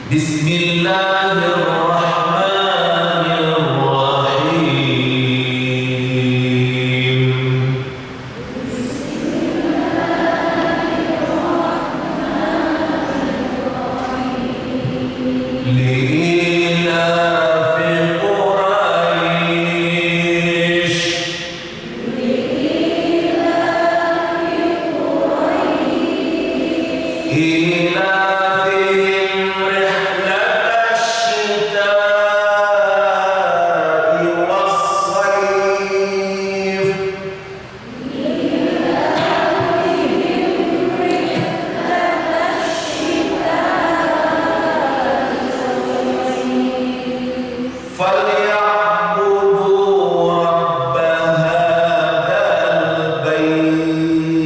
Bismillahirrahmanirrahim. Li'ilafi Quraisy ilafihim rihlatash shita'i was-sayf. فليعبدوا رب هذا البيت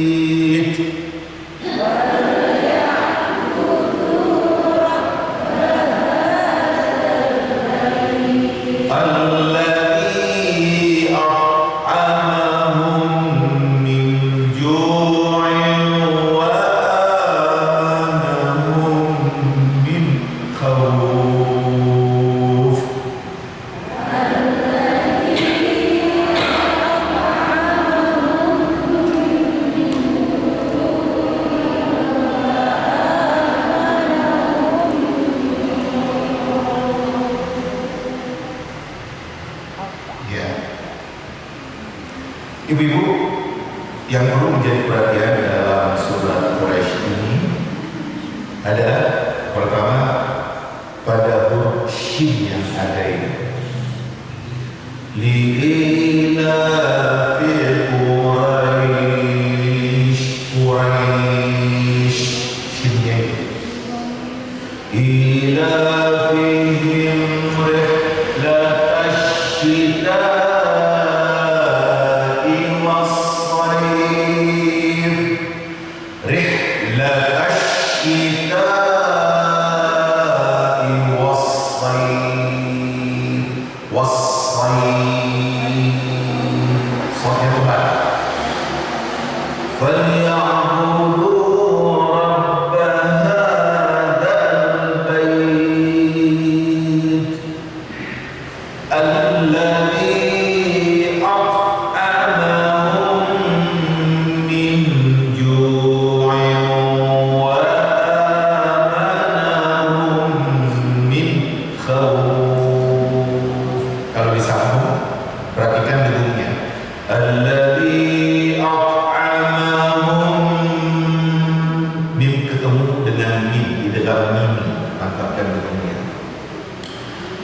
الذي أطعمهم من جوع وآمنهم من خوف. Ya, ibu-ibu yang perlu menjadi perhatian dalam surat Quraisy ini adalah pertama pada huruf shin yang ada ini. Li'ilafi Quraisy, Quraisy shinnya ini. Ilafihim rihlatash shita'i was-sayf. Rihlatash shita'i was-sayf. Was-sayf. Soalnya Tuhan. فليعبدوا رب هذا البيت الذي أطعمهم من جوع وآمنهم من خوف. Kalau disambung, perhatikan dengunnya. Alladzi at'amahum, mim ketemu dengan mim di dalam mimi, mantapkan dengunnya.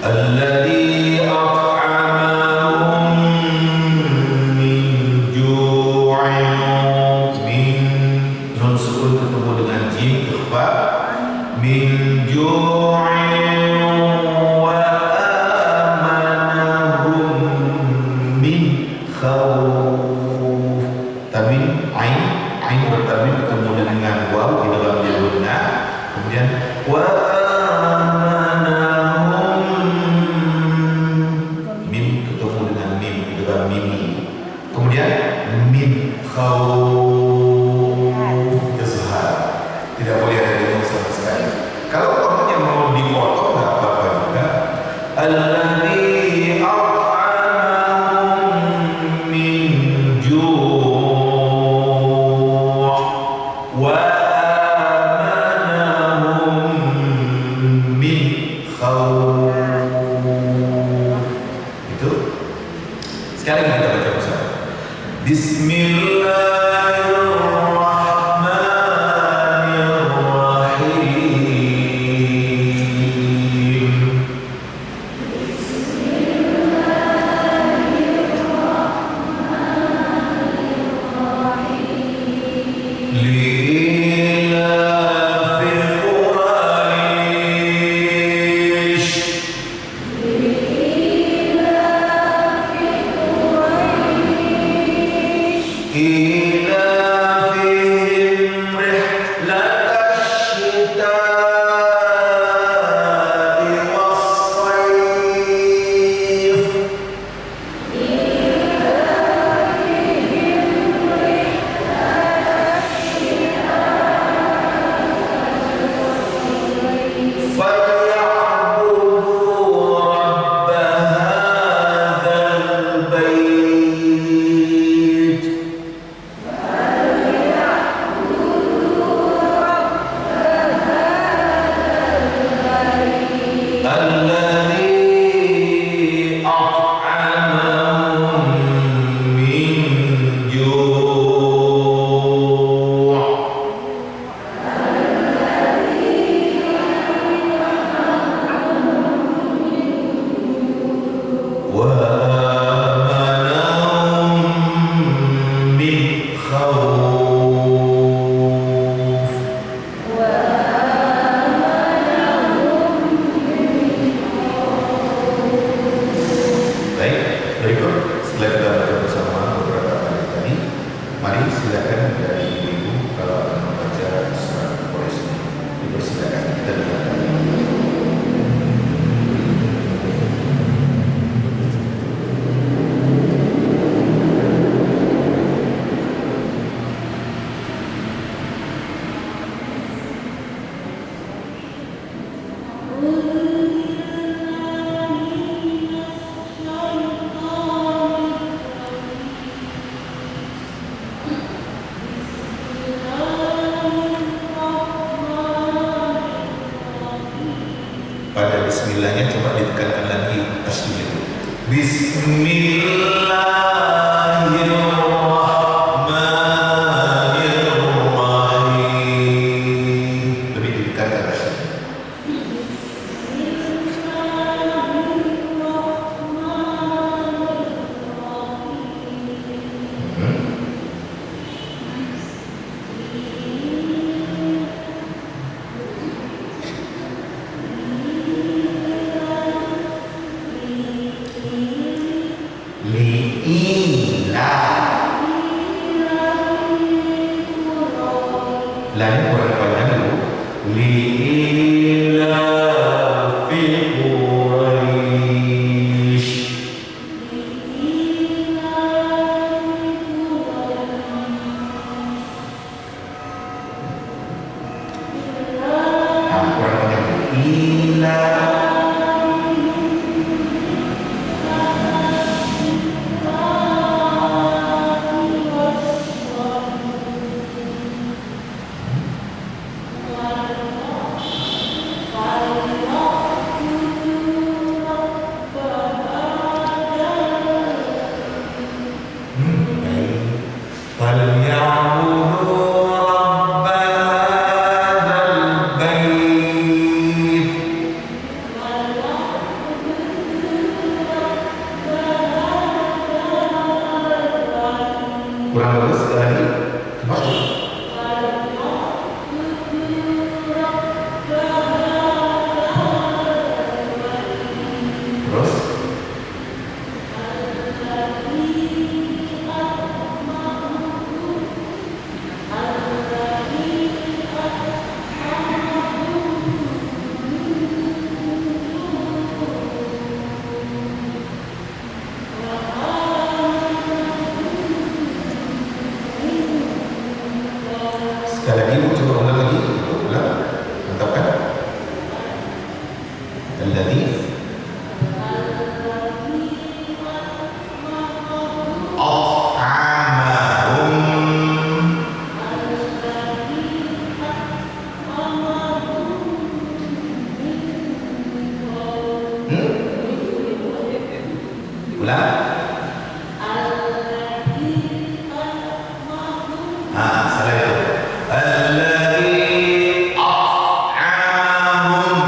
Alladzi at'amahum min ju'in, min nun sukun ketemu dengan jim ikhfa, min ju'in wa amanahum min khawf. Tanwin ain, ain bertanwin ketemu dengan waw di dalam jalurnya. Kemudian wa amanahum, mim ketemu dengan mim di dalam mimi. Kemudian min khawf, izhar. Tidak boleh ada dengung sama sekali. Kalau orangnya mau dipotong nggak apa-apa juga. Alladzi at'amahum min ju' wa amanahum min khawf. Itu. Sekali lagi kita baca bersama. Bismillahirrahmanirrahim. bismillahnya coba ditekankan lagi tasydid. Bismillahirrahmanirrahim. Lebih ditekankan tasydid. Lainnya kurang panjang dulu. Li'ilafi Quraisy. Kurang panjang. Ila. Kurang bagus sekali. Terus sekali lagi, coba ulang lagi. Ulang, mantapkan. Alladzi ulang. Salah itu. Alladzi at'amahum.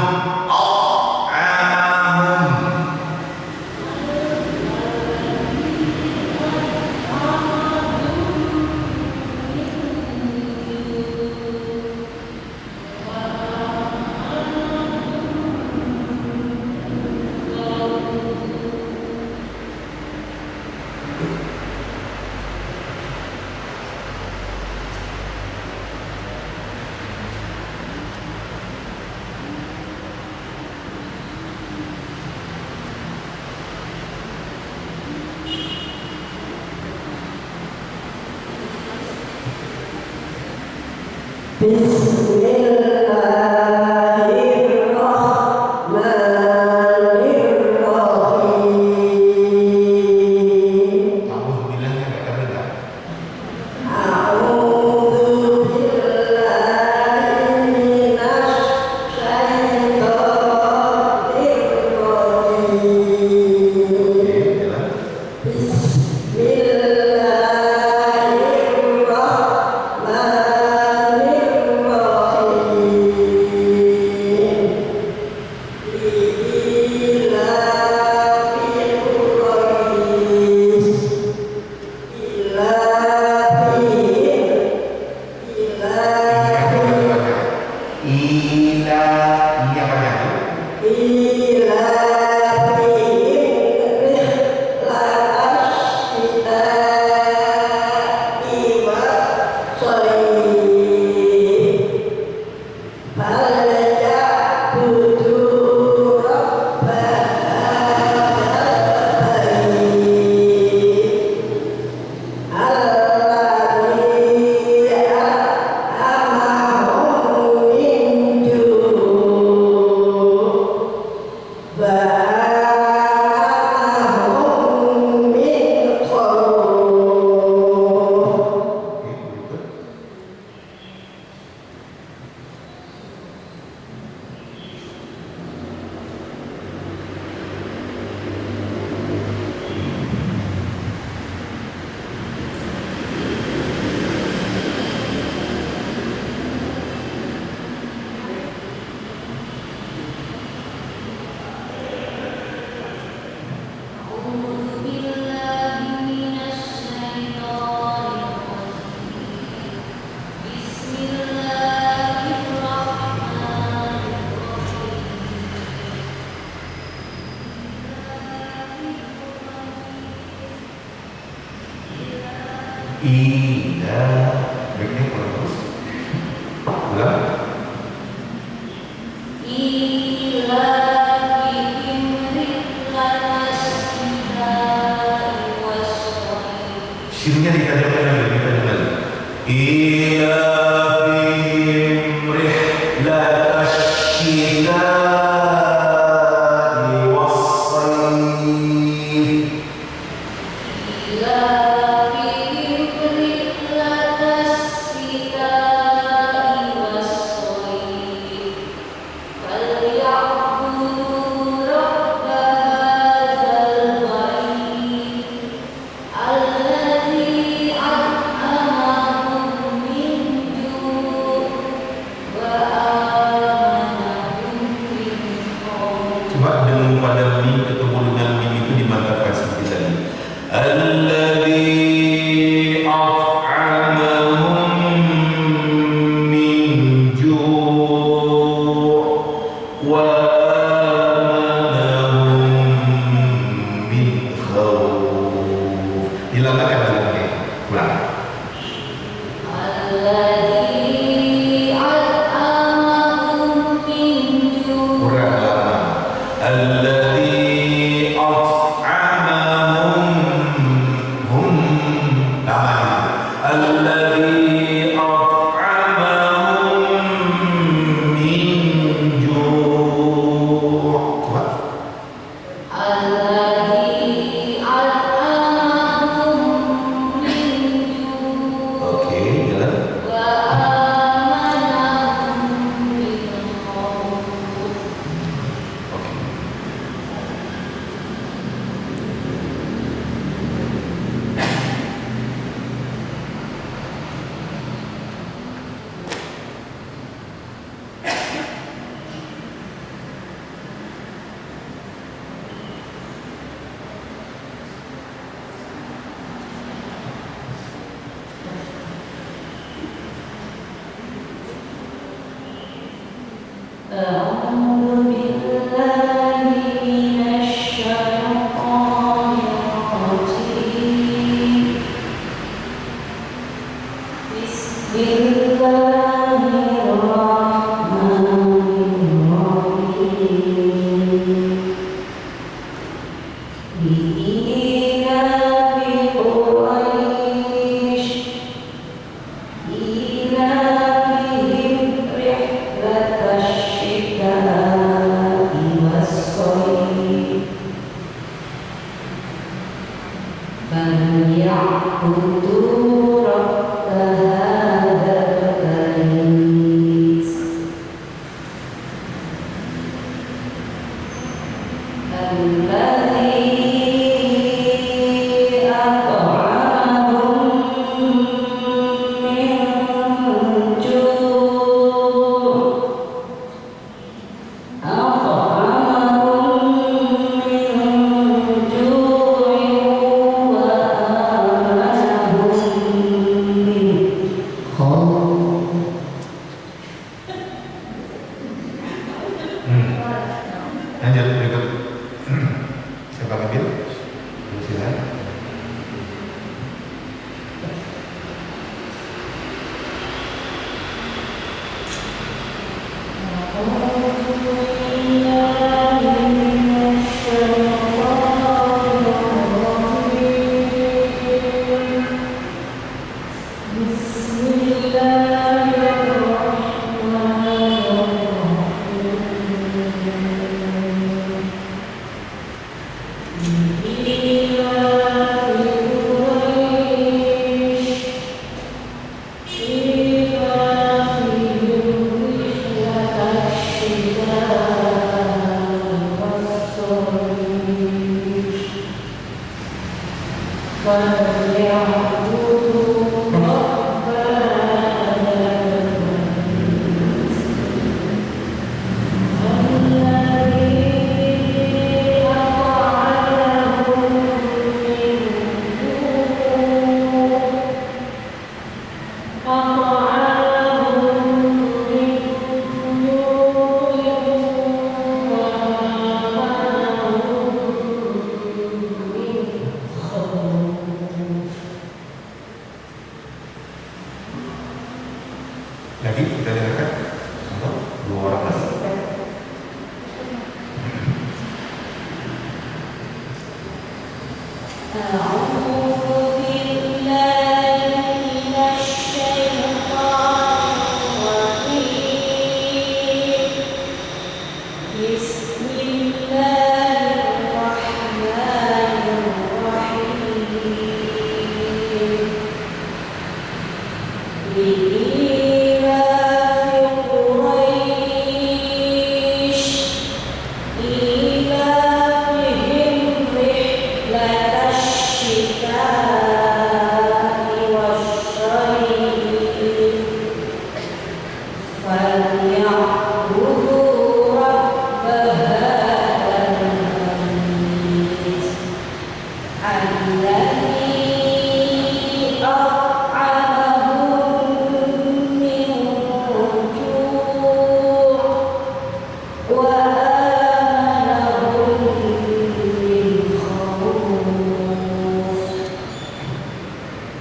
But Ila begini terus. Ulang. Ila Sirnya ditajamkan lagi, ditajamkan lagi. Ila fihim rihlat asy-syita'i was-sayf. Ila fihim rihlat asy-syita'i was-sayf falyabudu rabb hadzal bait alladzi at'amahum min ju' wa amanahum min khauf. Cuma dengan pada mim ketemu dengan mim itu dimantapkan seperti tadi. Alladzi at'amahum min ju' wa amanahum min khauf. Dilambangkan dulu. Ulang. Alladzi at'amahum min ju' Kurang lama. Alladzi at'amahum hum lama. Alladzi at'amahum min ju'. Coba. alladzi at'amahum min ju' Oke, jalan. wa amanahum min khauf. Oke. A'udzu billahi minasy syaithanir rajim. Bismillahirrahmanirrahim. Li'ilafi Quraisy ilafihim rihlatasy syita'i was-sayf falyabudu rabb hadzal bait alladzi at'amahum min ju' at'amahum min ju'in wa amanahum min khauf. Lanjut berikut. Siapa ngambil? Silakan. Bismillahirrahmanirrahim.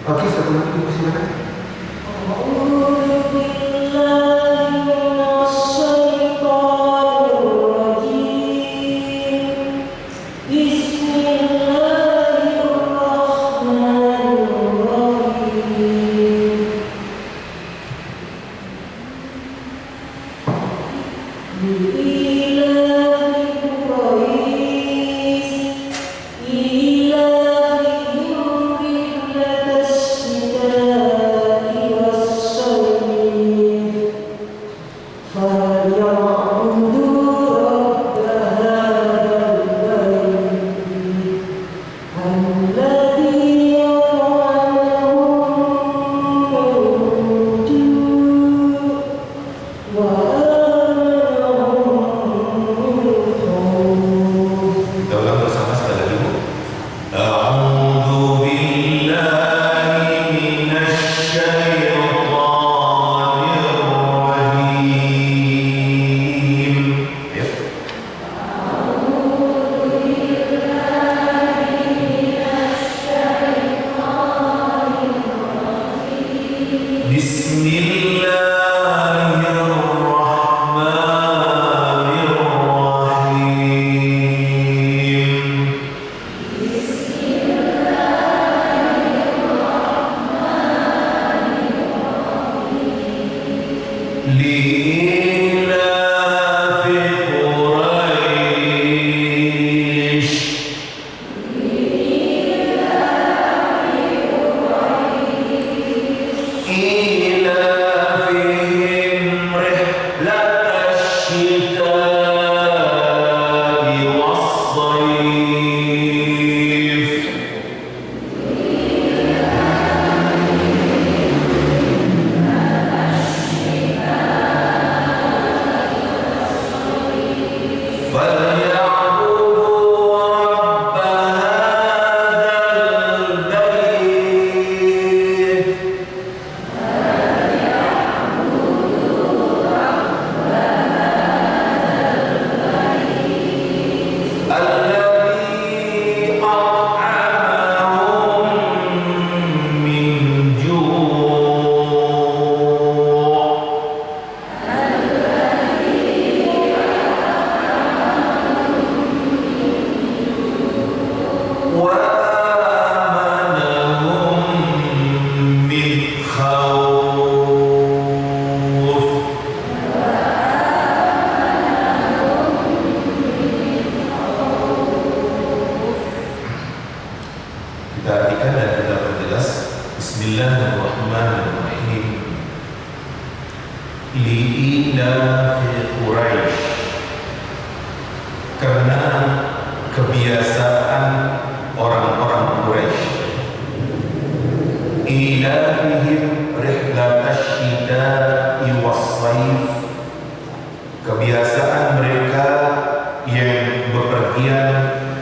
Oke, satu lagi ibu silakan. Karena kebiasaan orang-orang Quraisy, ilafihim rihlatash syita'i was-shaif, kebiasaan mereka yang bepergian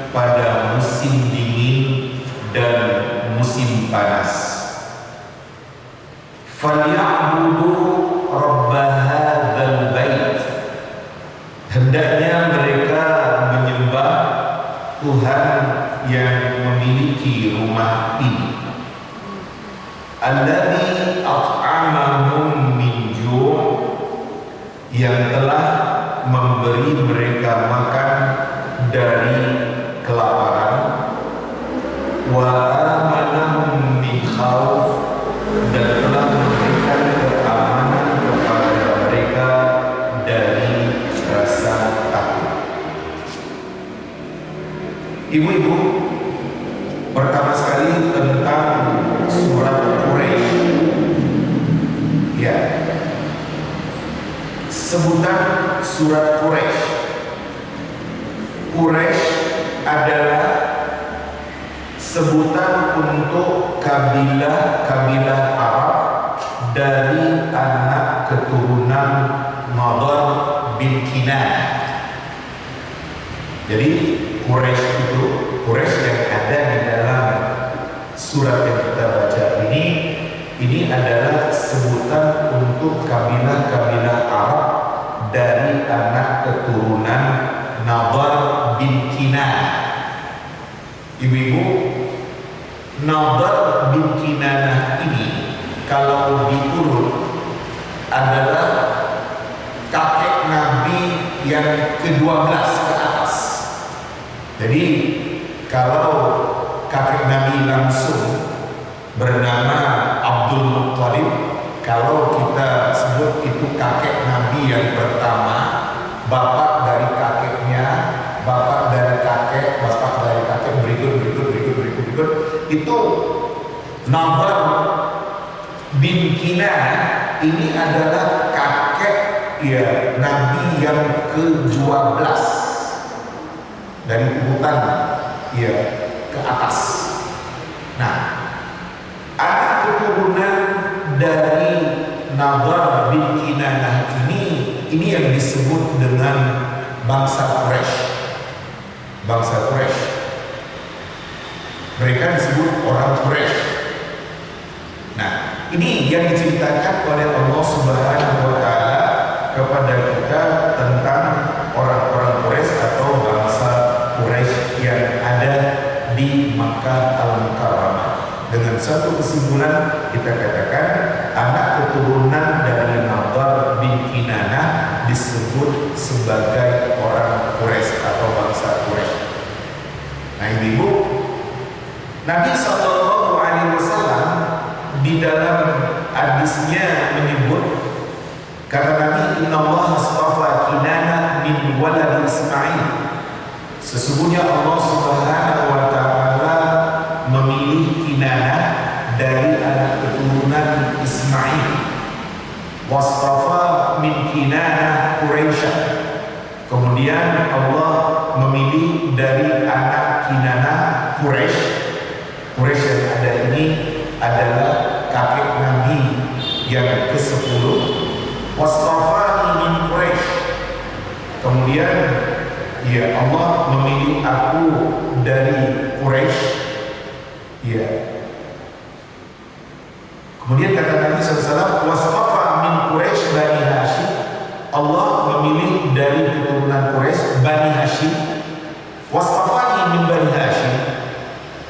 pada musim dingin dan musim panas. Falyabudu rabb hadzal bait, hendaknya mereka menyembah Tuhan yang memiliki rumah ini, alladzi at'amahum min ju', yang telah memberi mereka makan dari kelaparan, wa amanahum min khauf, dan telah memberikan keamanan kepada mereka dari rasa takut. Ibu-ibu, pertama sekali tentang surat Quraisy. Ya, sebutan surat Quraisy. Quraisy adalah sebutan untuk kabilah-kabilah Arab dari anak keturunan Nadhr bin Kinanah. Jadi Quraisy yang ada di dalam surat yang kita baca ini adalah sebutan untuk kabilah-kabilah Arab dari anak keturunan Nadhr bin Kinanah. Ibu-ibu, Nadhr bin Kinanah ini kalau diurut adalah kakek Nabi yang ke-12 ke atas. Jadi kalau kakek Nabi langsung bernama Abdul Muttalib, kalau kita sebut itu kakek Nabi yang pertama, bapak dari kakeknya, bapak dari kakek, bapak dari kakek, berikut, itu Nadhr bin Kinanah ini adalah kakek ya Nabi yang ke-12 dari urutan ya ke atas. Nah, anak keturunan dari Nadhr bin Kinanah ini yang disebut dengan bangsa Quraisy. Bangsa Quraisy. Mereka disebut orang Quraisy. Nah, ini yang diceritakan oleh Allah Subhanahu wa taala kepada kita tentang orang-orang Quraisy atau bangsa Quraisy yang ada di Makkah Al-Mukarramah. Dengan satu kesimpulan kita katakan anak keturunan dari Nadhr bin Kinanah disebut sebagai orang Quraisy atau bangsa Quraisy. Nah, ibu, Nabi SAW di dalam hadisnya menyebut, kata Nabi, Inna Allah astafa Kinanah min walad Ismail. Sesungguhnya Allah Subhanahu wa taala memilih Kinanah dari anak keturunan Ismail. Wastafa min Kinanah Quraisy. Kemudian Allah memilih dari anak Kinanah Quraisy. Quraisy yang ada ini adalah kakek Nabi yang ke-10. Wastafa min Quraisy. Kemudian ya Allah memilih aku dari Quraisy. Ya. Kemudian kata Nabi SAW, wastafa min Quraisy Bani Hashim. Allah memilih dari keturunan Quraisy Bani Hashim. Wastafani min Bani Hashim,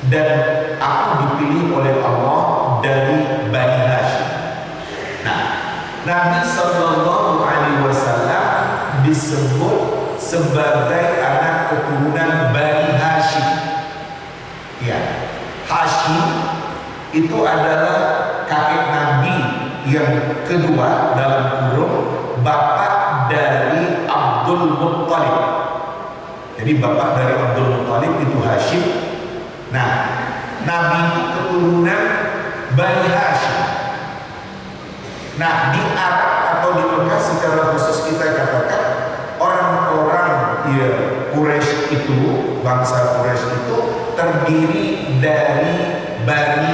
dan aku dipilih oleh Allah dari Bani Hashim. Nah, Nabi SAW disebut sebagai anak keturunan Bani Hashim. Ya, Hashim itu adalah kakek Nabi yang kedua dalam kurung, bapak dari Abdul Muttalib. Jadi bapak dari Abdul Muttalib itu Hashim. Nah, Nabi itu keturunan Bani Hashim. Nah, di Arab atau di Mekah secara khusus kita katakan orang-orang ya Quraisy itu, bangsa Quraisy itu terdiri dari Bani.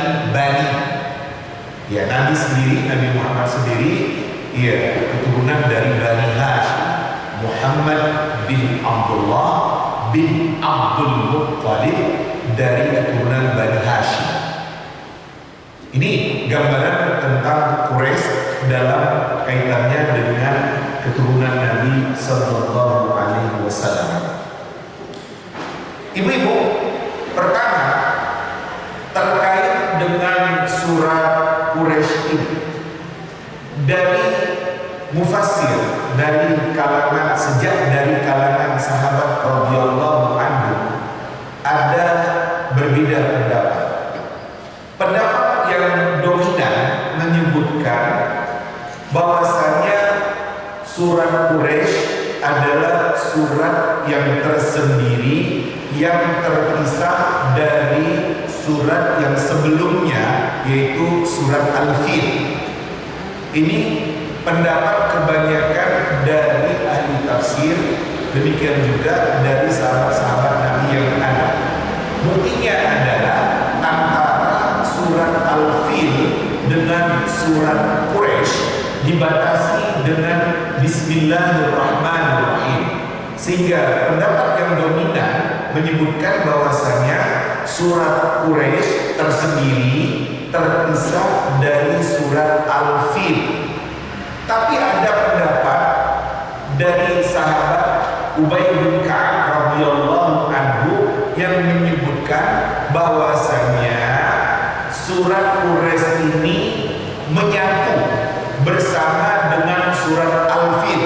Ya, Nabi sendiri, Nabi Muhammad sendiri, ya keturunan dari Bani Hashim. Muhammad bin Abdullah bin Abdul Muttalib dari keturunan Bani Hashim. Ini gambaran tentang Quraisy dalam kaitannya dengan keturunan Nabi Sallallahu Alaihi Wasallam. Ibu-ibu, pertama terkait dengan surat Quraisy ini, dari mufassir, dari kalangan sejak dari kalangan sahabat radhiyallahu anhu ada berbeda pendapat. surat yang tersendiri yang terpisah dari surat yang sebelumnya, yaitu surat Al-Fil. Ini pendapat kebanyakan dari ahli tafsir, demikian juga dari sahabat-sahabat Nabi yang ada. Buktinya adalah antara surat Al-Fil dengan surat Quraisy dibatasi dengan Bismillahirrahmanirrahim, sehingga pendapat yang dominan menyebutkan bahwasanya surat Quraisy tersendiri terpisah dari surat Al-Fil. Tapi ada pendapat dari sahabat Ubay bin Ka'ab radhiyallahu anhu yang menyebutkan bahwasanya surat Quraisy ini menyatu bersama dengan surat Al-Fil.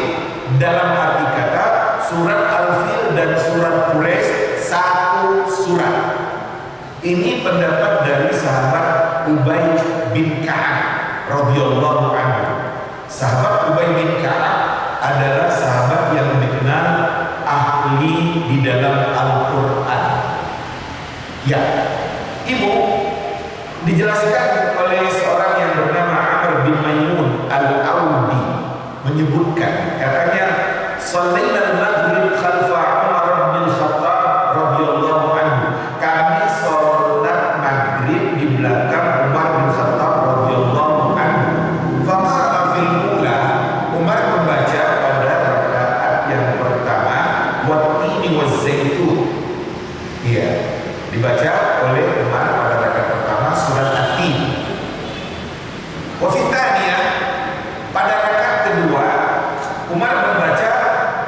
Dalam arti kata, surat Al-Fil dan surat Quraisy satu surat. Ini pendapat dari sahabat Ubay bin Ka'ab radhiyallahu anhu. Sahabat Ubay bin Ka'ab adalah sahabat yang dikenal ahli di dalam Al-Quran. Ya, Ibu, dijelaskan oleh seorang yang bernama Amr bin Maimun Al-Audi, menyebutkan, katanya, "Shallaina al-maghrib khalfa Umar bin Khattab radhiyallahu anhu." Kami salat maghrib di belakang Umar bin Khattab radhiyallahu anhu. Faqara fil ula, Umar membaca pada rakaat yang pertama, "Wat-tini waz-zaitun." Iya, dibaca oleh Umar pada rakaat pertama surat At-Tin. Wa fi tsaniyah, pada rakaat kedua Umar membaca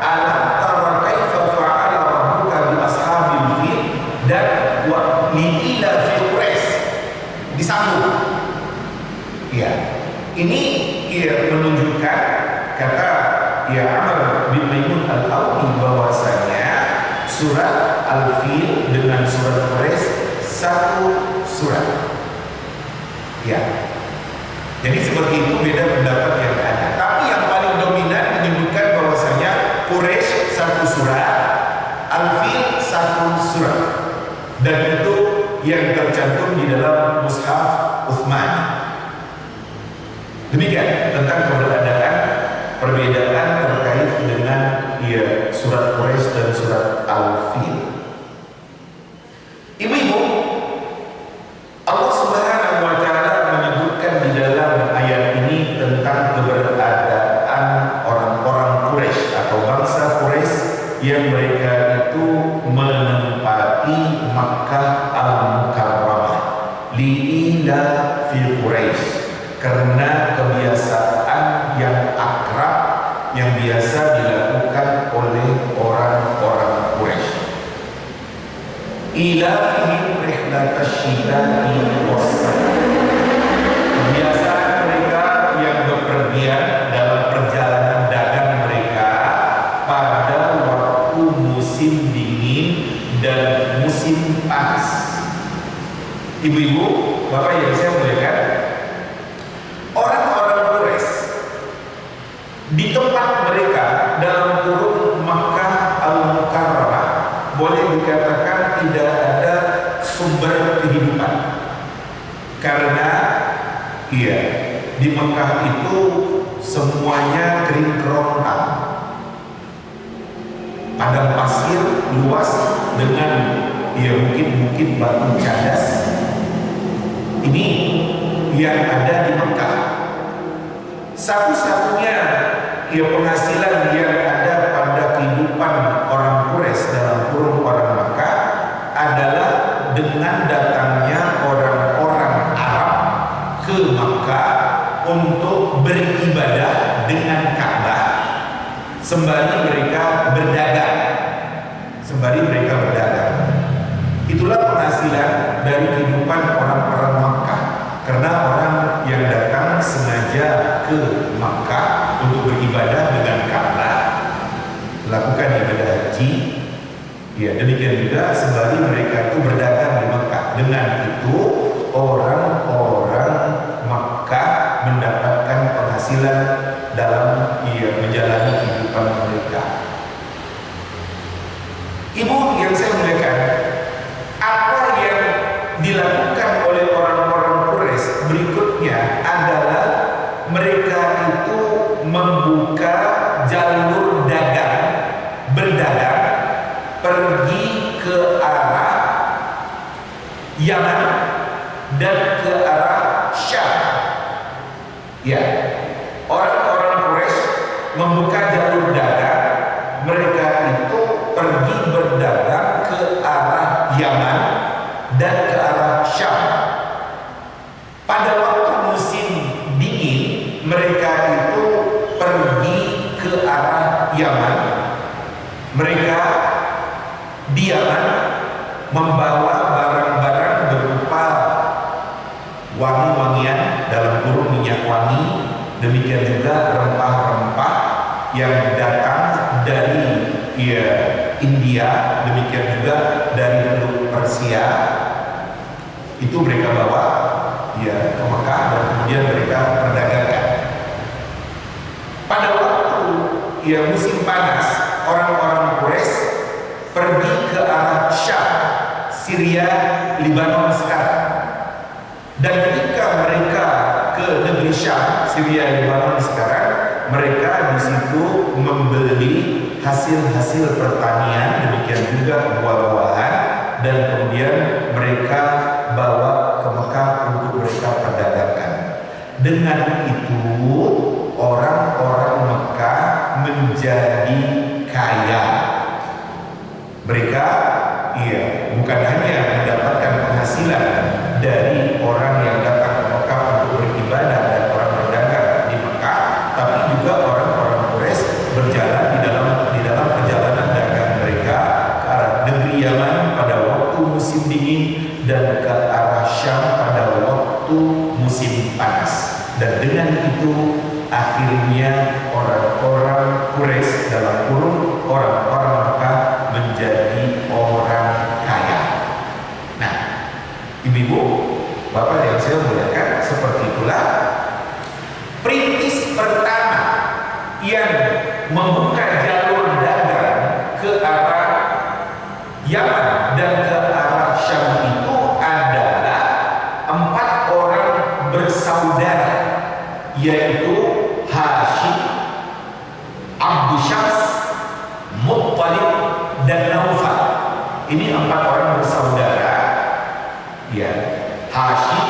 alam tara kaifa fa'ala rabbuka bi ashabil fil dan wa liila fi Quraisy, disambung. Ya, ini menunjukkan, kata Amr bin Maimun Al-Audi, bahwasanya surat Al-Fil dengan surat Quraisy satu surat. Ya, jadi seperti itu, beda pendapat yang ada. Tapi yang paling dominan menyebutkan bahwasanya Quraisy satu surat, Al-Fil satu surat, dan itu yang tercantum di dalam Mushaf Utsmani. Demikian tentang keberadaan perbedaan terkait dengan surat Quraisy dan surat Al-Fil. Ibu-ibu, Allah Subhanahu wa Ta'ala menyebutkan di dalam ayat ini tentang keberadaan orang-orang Quraisy atau bangsa Quraisy yang mereka itu menempati Makkah Al-Mukarramah, li'ila fi Quraisy, karena kebiasaan yang akrab yang biasa dilakukan oleh orang-orang Quraisy. Ilafihim rihlatasyitani was-sayf, kebiasaan mereka yang bepergian dalam perjalanan dagang mereka pada waktu musim dingin dan musim panas. Ibu-ibu, bapak yang saya muliakan, orang-orang Quraisy di tempat mereka dalam kurung Makkah Al-Mukarramah boleh dikatakan tidak ada sumber kehidupan, karena di Makkah itu semuanya kering kerontang, padang pasir luas dengan bukit-bukit batu cadas. Ini yang ada di Mekah. Satu-satunya penghasilan yang ada pada kehidupan orang Quraisy dalam kurung orang Mekah adalah dengan datangnya orang-orang Arab ke Mekah untuk beribadah dengan Ka'bah sembari mereka berdagang. Itulah penghasilan dari kehidupan orang-orang Makkah, karena orang yang datang sengaja ke Makkah untuk beribadah dengan Ka'bah, melakukan ibadah haji. Ya, demikian juga sembari mereka itu berdagang di Makkah. Dengan itu orang-orang Makkah mendapatkan penghasilan dalam menjalani kehidupan mereka. Ibu yang saya muliakan, apa yang dilakukan oleh orang-orang Quraisy berikutnya adalah mereka itu membuka jalur dagang, berdagang, pergi ke arah Yaman dan ke arah Syam. Ya, orang-orang Quraisy membuka jalur dagang, mereka itu pergi berdagang ke arah Yaman dan ke arah Syam. Pada waktu musim dingin, mereka itu pergi ke arah Yaman. Mereka di Yaman membawa barang-barang berupa wangi-wangian, dalam kurung minyak wangi, demikian juga rempah-rempah yang datang dari India, demikian juga dari Teluk Persia. Itu mereka bawa ke Mekah dan kemudian mereka perdagangkan. Pada waktu musim panas, orang-orang Quraisy pergi ke arah Syam, Syria, Lebanon sekarang. Dan ketika mereka ke negeri Syam, Syria, Lebanon sekarang, mereka di situ membeli hasil-hasil pertanian, demikian juga buah-buahan, dan kemudian mereka bawa ke Mekah untuk mereka perdagangkan. Dengan itu orang-orang Mekah menjadi kaya. Mereka bukan hanya mendapatkan penghasilan dari orang yang datang ke Mekah untuk beribadah dan orang berdagang di Mekah, tapi juga orang-orang Quraisy berjalan di dalam perjalanan dagang mereka ke arah negeri Yaman pada waktu musim dingin dan ke arah Syam pada waktu musim panas. Dan dengan itu akhirnya orang-orang Quraisy, dalam kurung orang-orang Mekah, menjadi orang kaya. Nah, ibu-ibu, bapak yang saya muliakan, seperti itulah perintis pertama yang membuka jalur dagang ke arah Yaman dan ke arah Syam itu adalah 4 orang bersaudara, yaitu Hashim, Abdu Syams, Muttalib, dan Naufal. Ini 4 orang bersaudara, Hashim,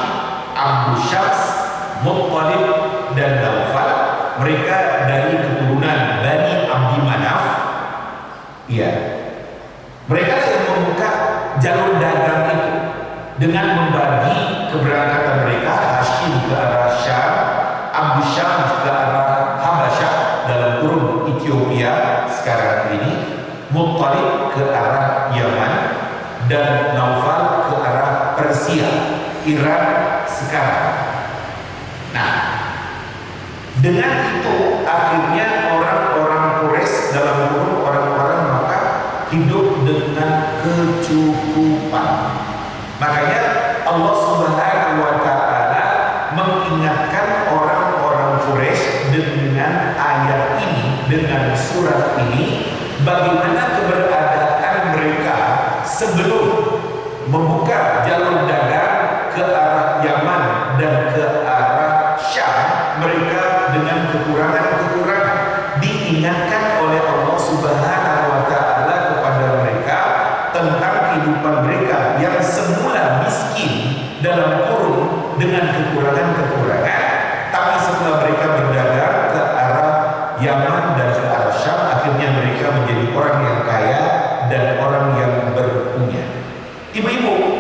Abdu Syams, Muttalib, dan Naufal. Mereka dari keturunan Bani Abdi Manaf. Mereka yang membuka jalur dagang itu dengan membagi keberangkatan mereka. Hashim ke arah Syam, Abdu Syams ke arah Habasyah, dalam kurung Ethiopia sekarang ini, Muttalib ke arah Yaman, dan Naufal ke arah Persia, Iran sekarang. Nah, dengan itu akhirnya orang-orang Quraisy, dalam kurung orang-orang Makkah, hidup dengan kecukupan. Makanya Allah Subhanahu wa Ta'ala mengingatkan orang-orang Quraisy dengan ayat ini, dengan surat ini, bagaimana keberadaan mereka sebelum membuka jalur dagang ke arah Yaman dan ke arah Syam. Mereka dengan kekurangan-kekurangan diingatkan oleh Allah Subhanahu wa Ta'ala kepada mereka tentang kehidupan mereka yang semula miskin, dalam kurung dengan kekurangan-kekurangan, tapi setelah mereka berdagang ke arah Yaman dan ke arah Syam, akhirnya mereka menjadi orang yang kaya dan orang yang berpunya. Ibu-ibu,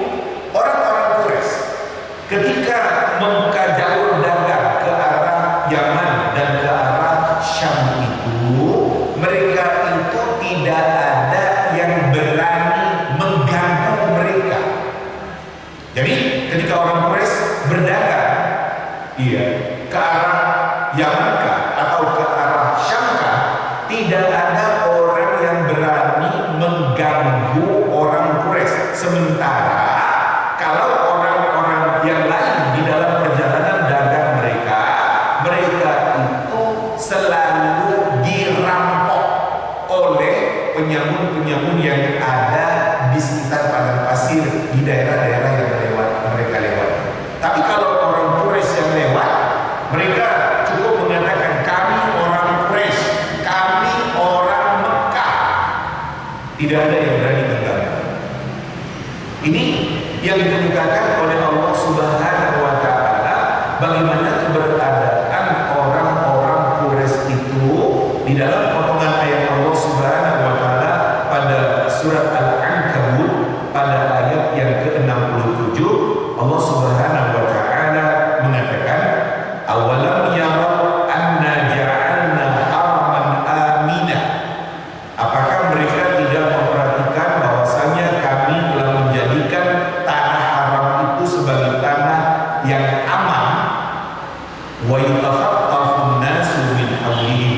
penyamun-penyamun yang ada di sekitar padang pasir di daerah-daerah yang mereka lewati. Tapi kalau orang Quraisy yang lewat, mereka cukup mengatakan kami orang Quraisy, kami orang Mekah. Tidak ada yang berani mengganggu. Ini yang dikemukakan oleh Allah Subhanahu wa Ta'ala, bagaimana keberadaan orang-orang Quraisy itu di dalam potongan ayat Allah Subhanahu wa Ta'ala pada surat Al-Ankabut pada ayat yang ke-67. Allah Subhanahu wa Ta'ala mengatakan, awalam yarau anna ja'alna haraman aminah. Apakah mereka tidak memperhatikan bahwasanya kami telah menjadikan tanah haram itu sebagai tanah yang aman? Wa yatakhaffafun nasu min hawlihim,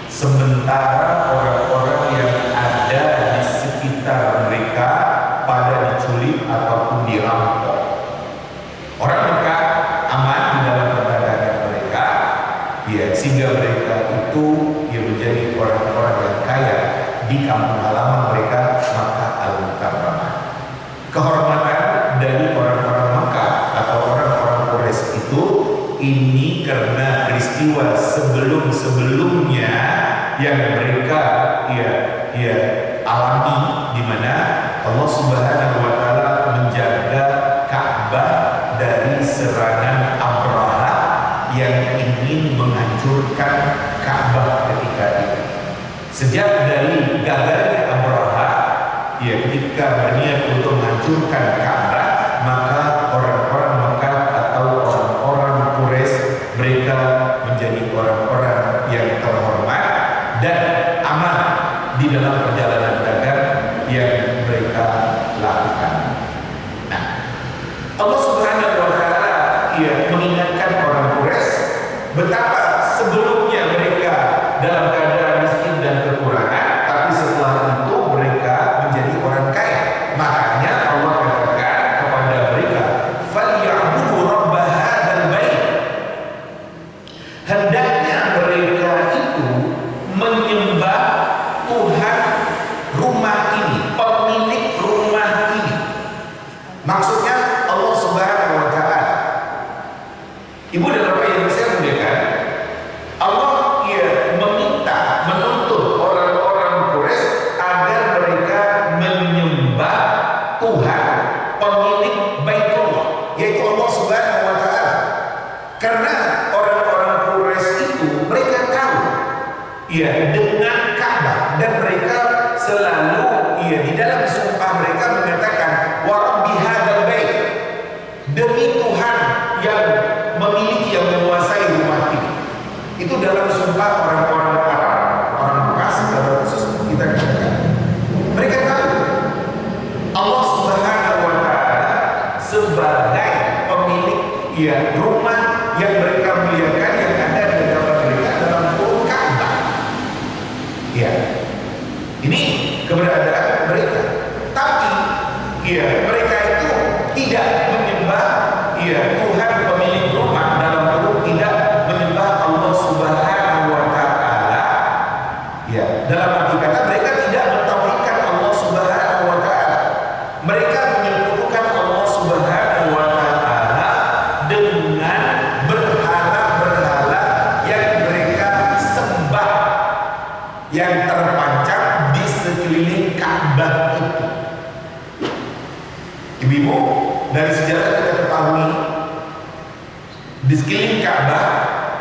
sementara orang-orang yang ada di sekitar mereka pada diculik ataupun dirampok. Orang Mekah aman di dalam perdagangan mereka, ya, sehingga mereka itu ya menjadi orang-orang yang kaya di kampung halaman mereka, Makkah Al-Mukarramah. Kehormatan dari orang-orang Makkah atau orang-orang Quraisy itu ini karena peristiwa sebelum-sebelumnya yang mereka ya alami, di mana Allah Subhanahu wa Ta'ala menjaga Ka'bah dari serangan Abraha yang ingin menghancurkan Ka'bah ketika itu. Sejak dari gagalnya Abraha, ya, ketika berniat untuk menghancurkan Ka'bah, maka orang-orang Makkah atau orang-orang Quraisy mereka menjadi orang-orang yang terhormat dan aman di dalam perjalanan dagang yang mereka lakukan. Nah, Allah Subhanahu wa Ta'ala mengingatkan orang Quraisy betapa sebelumnya mereka dalam keadaan miskin dan kekurangan, tapi setelah itu mereka menjadi orang kaya. Makanya Allah katakan kepada mereka, "Falyabudu rabb hadzal bait." Hendaknya mereka itu menyembah Tuhan rumah ini, pemilik rumah ini. Maksudnya Allah Subhanahu wa Ta'ala. Ibu dan bapak yang saya muliakan, Allah menuntut orang-orang Quraisy agar mereka menyembah Tuhan pemilik Baitullah, yaitu Allah Subhanahu wa Ta'ala. Karena orang-orang Quraisy itu mereka tahu dengan Ka'bah, dan mereka selalu di dalam sumpah mereka mengatakan wa rabbi hadzal bait, demi Tuhan yang memiliki, yang menguasai rumah ini. Itu dalam sumpah orang-orang Arab, orang Mekah secara khusus kita katakan. Mereka tahu Allah Subhanahu wa Ta'ala sebagai pemilik rumah yang mereka muliakan, yang ada di hadapan mereka dalam kurung Ka'bah. Ini keberadaan mereka. Tapi mereka itu tidak menyembah Tuhan pemilik rumah, dalam kurung tidak menyembah Allah Subhanahu wa Ta'ala. Dalam arti kata mereka tidak mentauhidkan Allah Subhanahu wa Ta'ala. Mereka menyekutukan Allah Subhanahu wa Ta'ala dengan berhala-berhala yang mereka sembah, yang terpancar di sekeliling Ka'bah itu. Ibu-ibu, dari sejarah kita ketahui di sekeliling Ka'bah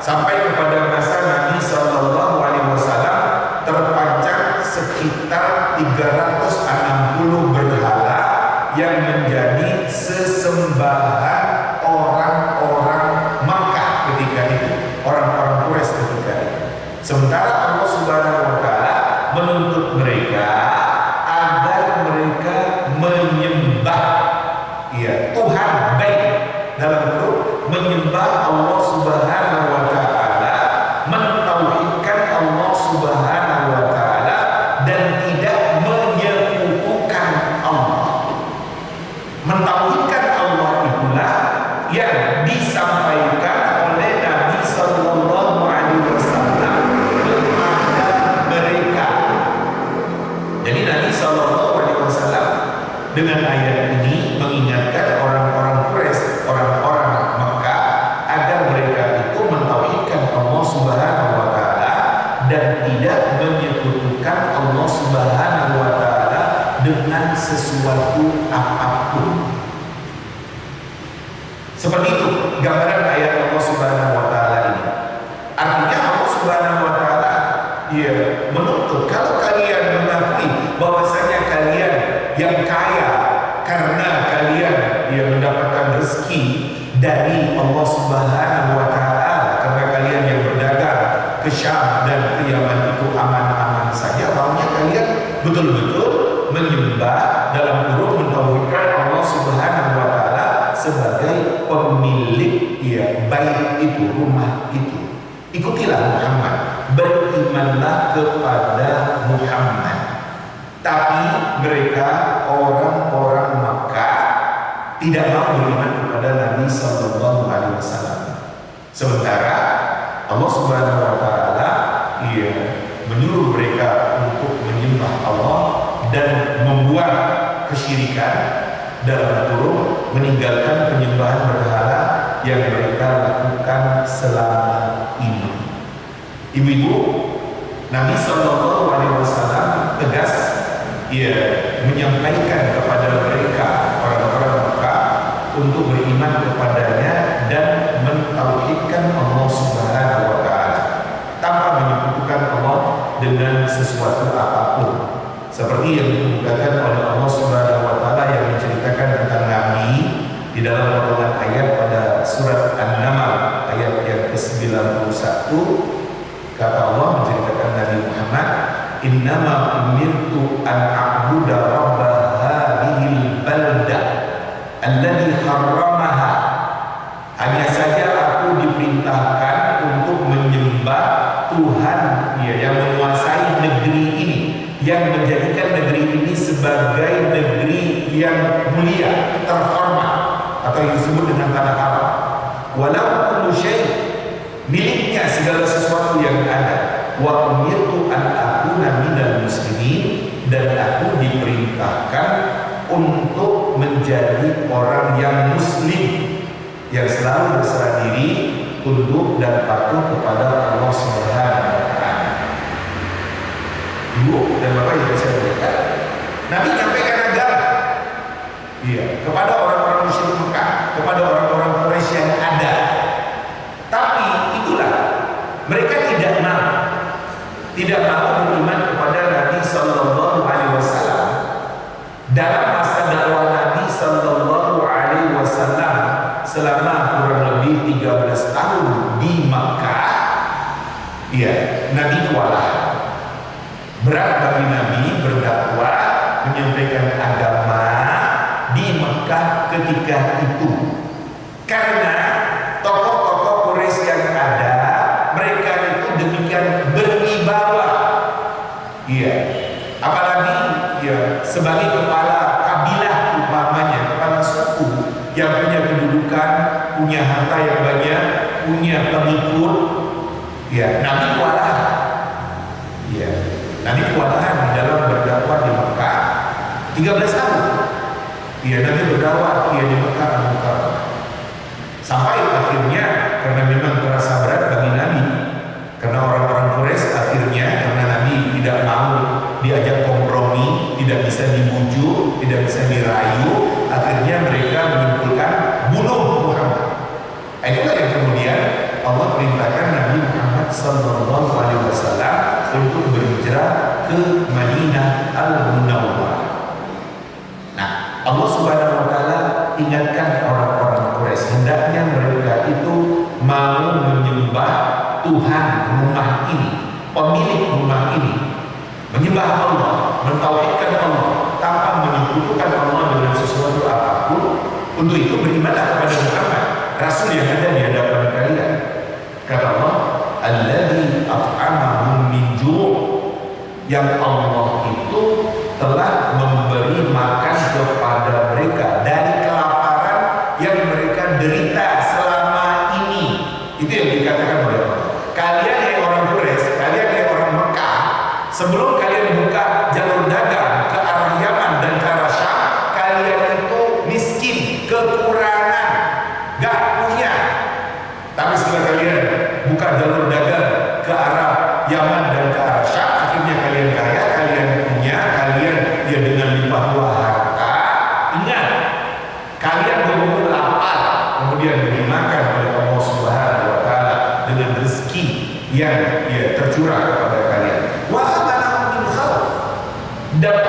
sampai kepada masa Nabi Sallallahu Alaihi Wasallam terpancar sekitar 360 berhala yang menjadi sesembahan orang-orang Makkah ketika itu, orang-orang Quraisy ketika itu. Sementara Allah Subhanahu wa Ta'ala menuntut mereka agar mereka menyembah Tuhan baik, dalam kurung menyembah Allah Subhanahu wa Ta'ala, mentauhidkan Allah Subhanahu wa Ta'ala dan tidak menyekutukan Allah. dengan ayat ini mengingatkan orang-orang Quraisy, orang-orang Mekah agar mereka itu mentauhidkan Allah Subhanahu wa taala dan tidak menyekutukan Allah Subhanahu wa taala dengan sesuatu apapun. Seperti itu gambaran ayat Allah Subhanahu wa taala ini. Artinya Allah Subhanahu wa taala menuntut kalau kalian mengakui bahwasanya kalian yang kaya karena kalian mendapatkan rezeki dari Allah Subhanahu wa taala, karena kalian yang berdagang ke Syam dan ke Yaman itu aman-aman saja, maunya kalian betul-betul menyembah dalam kurung mentauhidkan Allah Subhanahu wa taala sebagai pemilik bait itu, rumah itu. Ikutilah Muhammad, berimanlah kepada Muhammad. Tapi mereka orang-orang Makkah tidak mau beriman kepada Nabi Sallallahu Alaihi Wasallam. Sementara Allah Subhanahu Wa Taala menyuruh mereka untuk menyembah Allah dan membuat kesyirikan dalam kurung, meninggalkan penyembahan berhala yang mereka lakukan selama ini. Ibu-ibu, Nabi Sallallahu Alaihi Wasallam tegas menyampaikan kepada mereka orang-orang Mekah untuk beriman kepadanya dan mentauhidkan Allah Subhanahu wa taala tanpa menyekutukan Allah dengan sesuatu apapun. Seperti yang dikemukakan oleh Allah Subhanahu wa taala yang menceritakan tentang Nabi di dalam potongan ayat pada surat An-Naml ayat yang ke-91. Kata Allah menceritakan Nabi Muhammad, "Innama umirtu an a'budu rabba hadhil balda alladhi harramaha." Hanya saja aku diperintahkan untuk menyembah Tuhan yang menguasai negeri ini, yang menjadikan negeri ini sebagai negeri yang mulia, terhormat, atau yang disebut dengan tanah haram. Walau kullu syai', miliknya segala sesuatu yang ada. Wa umirtu an akuna minal muslimin, dan aku diperintahkan untuk menjadi orang yang muslim, yang selalu berserah diri, tunduk dan patuh kepada Allah Subhanahu wa taala. Ibu dan Bapak yang saya berikan, Nabi menyampaikan agama kepada orang-orang musyrik Mekah, kepada orang-orang Quraisy yang ada. Tapi itulah, mereka tidak mau beriman kepada Nabi Sallallahu Alaihi Wasallam. Dalam masa dakwah Nabi Sallallahu Alaihi Wasallam selama kurang lebih 13 tahun di Makkah, Nabi kewalahan. Berat bagi Nabi berdakwah, menyampaikan agama di Makkah ketika itu, karena tokoh-tokoh Quraisy yang ada, mereka itu demikian berwibawa. Apalagi sebagai kepala kabilah umpamanya, kepala suku yang punya kedudukan, punya harta yang banyak, punya pengikut. Nabi kewalahan. Nabi kewalahan di dalam berdakwah di Mekah 13 tahun. Nabi berdakwah di Mekah Al-Mukarramah. Sampai akhirnya, karena memang terasa berat bagi Nabi, karena orang-orang Quraisy akhirnya, karena Nabi tidak mau diajak kompromi, tidak bisa dibujuk, tidak bisa dirayu, akhirnya mereka menyimpulkan bunuh Muhammad. Itulah yang kemudian Allah perintahkan Nabi Muhammad Sallallahu Alaihi Wasallam untuk berhijrah ke Madinah Al-Munawwarah. Nah, Allah Subhanahu Wa Taala ingatkan orang-orang Quraisy, hendaknya mereka itu mau menyembah Tuhan rumah ini, pemilik rumah ini, menyembah Allah, mentauhidkan Allah tanpa menyekutukan Allah dengan sesuatu apapun. Untuk itu berimanlah kepada Muhammad, Rasul yang ada di hadapan kalian. Kata Allah, alladzi at'amahum min ju', yang Allah itu telah memberi makan kepada mereka dari kelaparan yang mereka derita selama ini. Itu yang dikatakan oleh Allah. Kalian yang orang Quraisy, kalian yang orang Mekah, sebelum kalian buka jalur dagang ke arah Yaman dan ke arah Syam,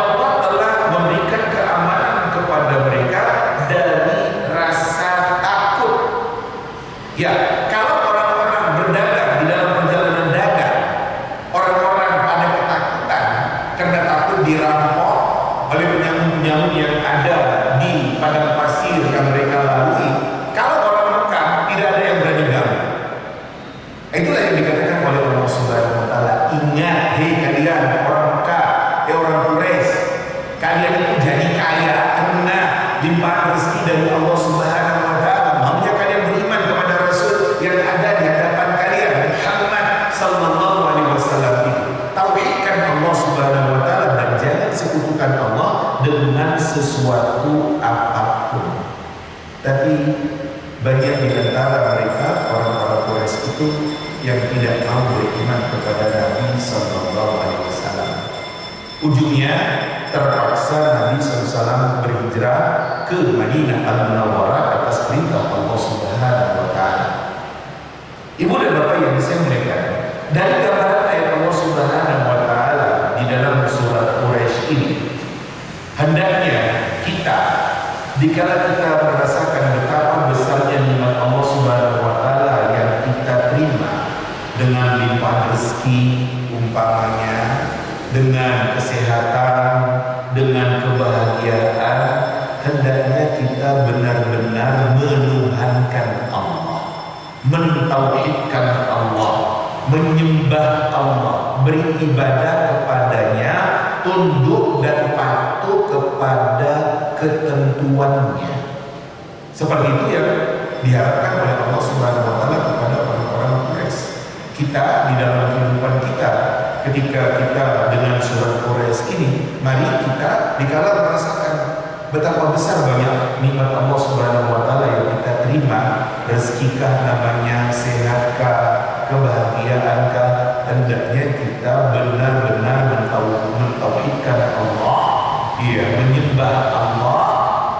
Allah telah memberikan keamanan kepada mereka dari rasa takut. Ya, kalau orang-orang berdagang di dalam perjalanan dagang, orang-orang ada ketakutan karena takut dirampok oleh penyamun-penyamun yang ada di padang pasir yang mereka lalui. Kalau orang Mekah tidak ada yang berani ganggu. Itulah yang dikatakan oleh Allah Subhanahu wa taala, ingat hei kalian orang Mekah, orang Quraisy, kalian itu jadi kaya karena limpahan rezeki dari Allah Subhanahu wa taala. Maunya kalian beriman kepada Rasul yang ada di hadapan kalian, Muhammad sallallahu alaihi wasallam itu. Tauhidkan Allah Subhanahu wa taala dan jangan sekutukan Allah dengan sesuatu apapun. Tapi banyak di antara mereka orang-orang Quraisy itu yang tidak mau beriman kepada Nabi sallallahu alaihi wasallam. Ujungnya terpaksa Nabi SAW berhijrah ke Madinah Al-Munawwarah atas perintah Allah Subhanahu wa taala. Ibu dan bapak yang saya muliakan, dari gambaran ayat Allah Subhanahu wa taala di dalam surat Quraisy ini, hendaknya kita dikala kita merasakan betapa besarnya nikmat Allah Subhanahu wa taala yang kita terima dengan limpahan rezeki umpamanya, dengan kesehatan, dengan kebahagiaan, hendaknya kita benar-benar menuhankan Allah, mentauhidkan Allah, menyembah Allah, beribadah kepadanya, tunduk dan patuh kepada ketentuannya. Seperti itu yang diharapkan oleh Allah Subhanahu wa taala kepada orang-orang Quraisy. Kita di dalam kehidupan kita, ketika kita dengan surat Quraisy ini, mari kita dikala merasakan betapa besar banyak nikmat Allah Subhanahu wa taala yang kita terima, rezekikah namanya, sehatkah, kebahagiaankah, hendaknya kita benar-benar mentauhidkan Allah, menyembah Allah,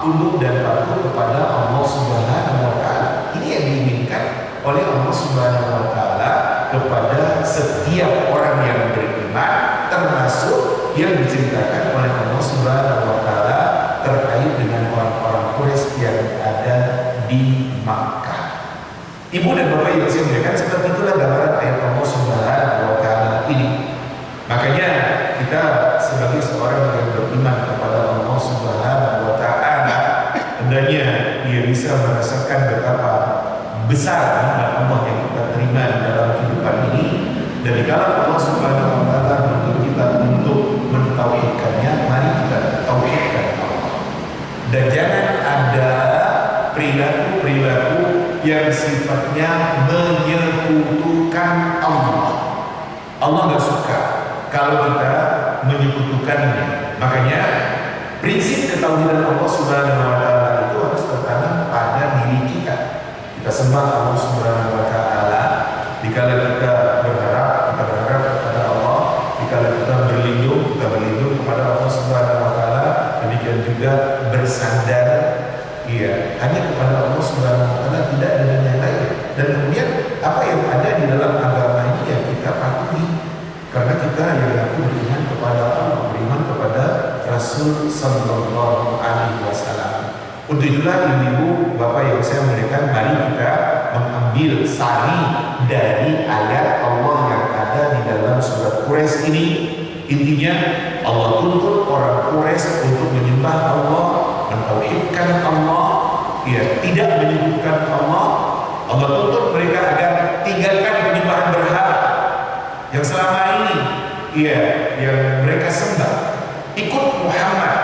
tunduk dan patuh kepada Allah Subhanahu wa taala. Ini yang diinginkan oleh Allah Subhanahu wa taala kepada setiap orang yang beriman, termasuk yang diceritakan oleh Allah Subhanahu wa taala terkait dengan orang-orang Quraisy yang ada di Makkah. Ibu dan bapak yang saya muliakan, seperti itulah gambaran ayat Allah Subhanahu wa taala ini. Makanya kita sebagai seorang yang beriman kepada Allah Subhanahu wa taala, hendaknya ia bisa merasakan betapa besar nikmat Allah yang kita terima di dalam kehidupan ini, dan dikala Allah Subhanahu wa taala menuntut kita untuk mentauhidkannya, mari kita tauhidkan Allah. Dan jangan ada perilaku-perilaku yang sifatnya menyekutukan Allah. Allah nggak suka kalau kita menyekutukannya. Makanya prinsip ketauhidan Allah Subhanahu wa taala itu harus tertanam pada diri kita. Kita sembah Allah Subhanahu wa taala dikala kita berharap kepada Allah, dikala kita berlindung kepada Allah Subhanahu wa taala, demikian juga bersandar hanya kepada Allah Subhanahu wa taala, tidak dengan yang lain. Dan kemudian apa yang ada di dalam agama ini yang kita patuhi, karena kita yang aku beriman kepada Allah, beriman kepada Rasul sallallahu alaihi wasallam. Untuk itulah ibu-ibu, bapak yang saya muliakan, mari kita mengambil sari dari ayat Allah yang ada di dalam surat Quraisy ini. Intinya Allah tuntut orang Quraisy untuk menyembah Allah, mentauhidkan Allah, tidak menyebutkan Allah. Allah tuntut mereka agar tinggalkan penyembahan berhala yang selama ini yang mereka sembah. Ikut Muhammad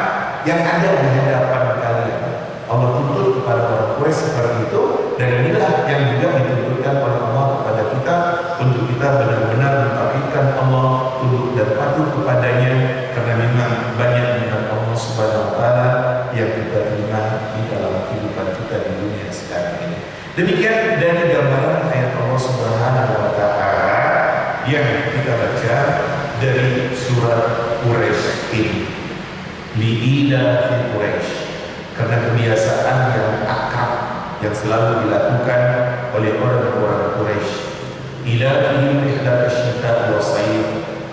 yang ada di hadapan kalian. Allah tuntut kepada orang Quraisy seperti itu, dan inilah yang juga dituntutkan oleh Allah kepada kita, untuk kita benar-benar mentauhidkan Allah, tunduk dan patuh kepadanya, karena memang banyak nikmat Allah Subhanahu wa taala yang kita terima di dalam kehidupan kita di dunia sekarang ini. Demikian dari gambaran ayat Allah Subhanahu wa taala yang kita baca dari surat Quraisy ini. Li'ila fi Quraisy, karena kebiasaan yang akrab yang selalu dilakukan oleh orang-orang Quraisy. Ila fi rihlat asy-syita wa sayf,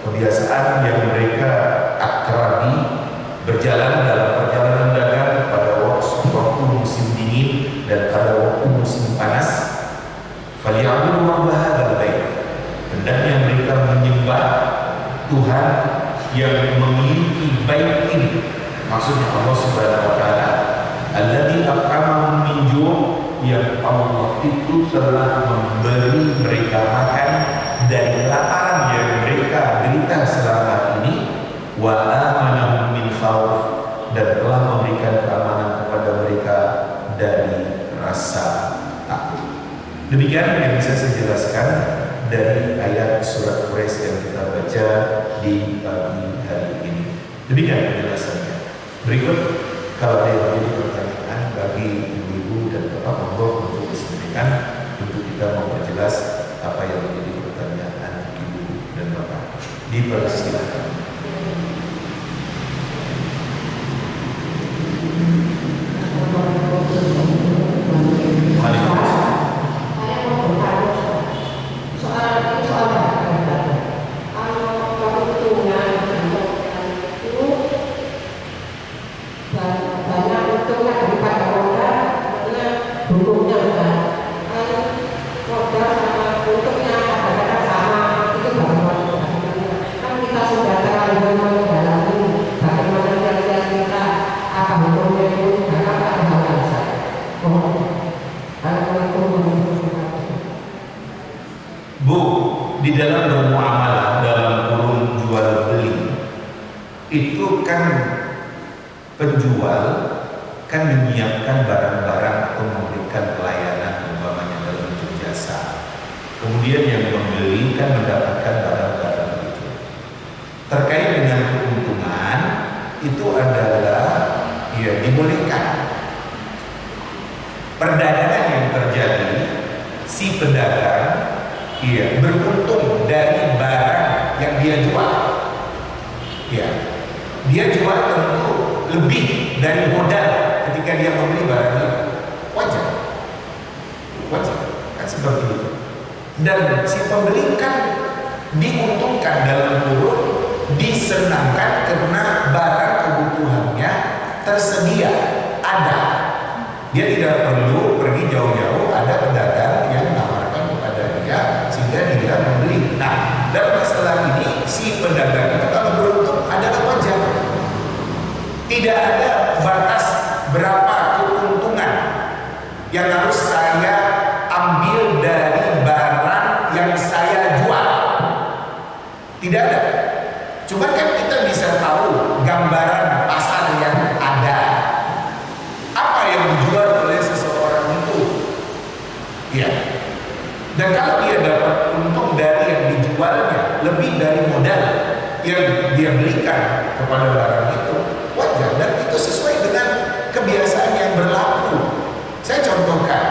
kebiasaan yang mereka akrabi yang memiliki baik ini, maksudnya Allah Subhanahu wa taala, alladzi at'amahum min ju', yang Allah itu telah memberi mereka makan dari kelaparan yang mereka derita selama ini, wa amanahum min khauf, dan telah memberikan keamanan kepada mereka dari rasa takut. Demikian yang bisa saya jelaskan dari ayat surat Quraisy yang kita baca di pagi hari ini. Demikian penjelasannya. Berikut, kalau ada yang menjadi pertanyaan bagi ibu-ibu dan bapak, monggo untuk disampaikan untuk kita memperjelas apa yang menjadi pertanyaan ibu dan bapak. Dipersilakan. Bu, di dalam bermuamalah, dalam kurun jual beli, itu kan penjual kan menyiapkan barang-barang atau memberikan pelayanan umpamanya dalam bentuk jasa. Kemudian yang membeli kan mendapatkan barang-barang itu. Terkait dengan keuntungan, itu adalah ya dibolehkan. Perdagangan yang terjadi, si pedagang beruntung dari barang yang dia jual. Ya, dia jual tentu lebih dari modal ketika dia membeli barang itu. Wajar, kan seperti itu. Dan si pembeli kan diuntungkan, dalam kurun disenangkan, karena barang kebutuhannya tersedia, ada. Dia tidak perlu pergi jauh-jauh, ada pedagang yang menawarkan kepada dia sehingga dia membeli. Nah, dalam masalah ini si pedagang itu kalau beruntung adalah wajar. Tidak ada batas berapa keuntungan yang harus saya ambil dari barang yang saya jual. Tidak ada. Cuma kan kita bisa tahu gambaran pasar yang ada. Apa yang dijual oleh seseorang itu. Ya. Dan kalau dia dapat untung dari yang dijualnya lebih dari modal yang dia belikan kepada barang itu, wajar. Dan itu sesuai dengan kebiasaan yang berlaku. Saya contohkan,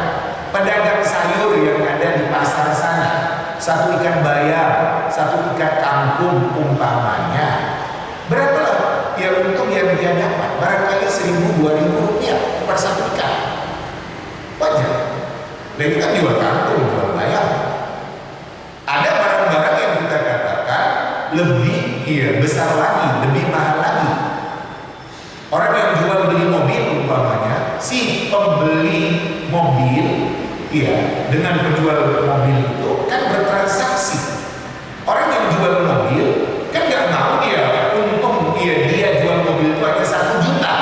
pedagang sayur yang ada di pasar sana, satu ikan bayam, satu ikan kangkung umpamanya, berapa ya untung yang dia dapat? Barangkali 1.000-2.000 rupiah per satu ikan. Wajar. Dan itu kan jual kangkung, jual bayam. Ada barang-barang yang kita katakan lebih besar lagi, lebih mahal lagi. Orang yang jual beli mobil umpamanya, si pembeli mobil dengan penjual mobil itu kan bertransaksi. Orang yang jual mobil kan nggak mau dia untung dia jual mobil itu hanya 1 juta.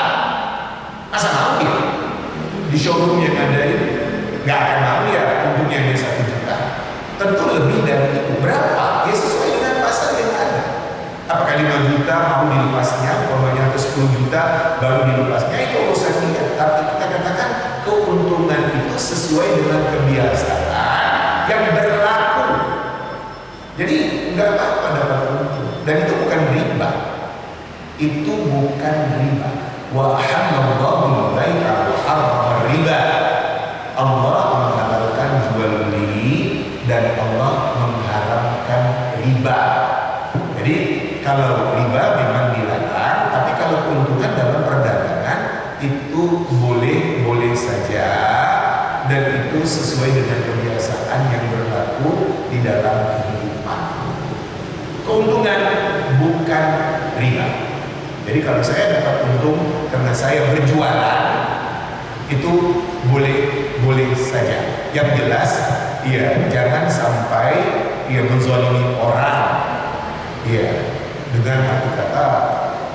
Masa mau dia di showroom yang ada ini? Nggak akan mau dia untungnya hanya 1 juta. Tentu lebih dari itu. Berapa? Ya sesuai dengan pasar yang ada. Apakah 5 juta mau dilepasnya, umpamanya atau 10 juta baru dilepasnya, itu urusan dia. Tapi kita katakan keuntungan itu sesuai dengan kebiasaan yang berlaku. Jadi nggak apa-apa dapat untung. Dan itu bukan riba. Itu bukan riba. Wa ahallallahu al-bai'a wa harrama riba. Allah menghalalkan jual beli dan Allah mengharamkan riba. Jadi kalau riba memang dilarang, tapi kalau keuntungan dalam perdagangan itu boleh saja, dan itu sesuai dengan kebiasaan yang berlaku di dalam kehidupan. Keuntungan bukan riba. Jadi kalau saya dapat untung karena saya berjualan, itu boleh saja. Yang jelas, jangan sampai menzalimi orang. dengan arti kata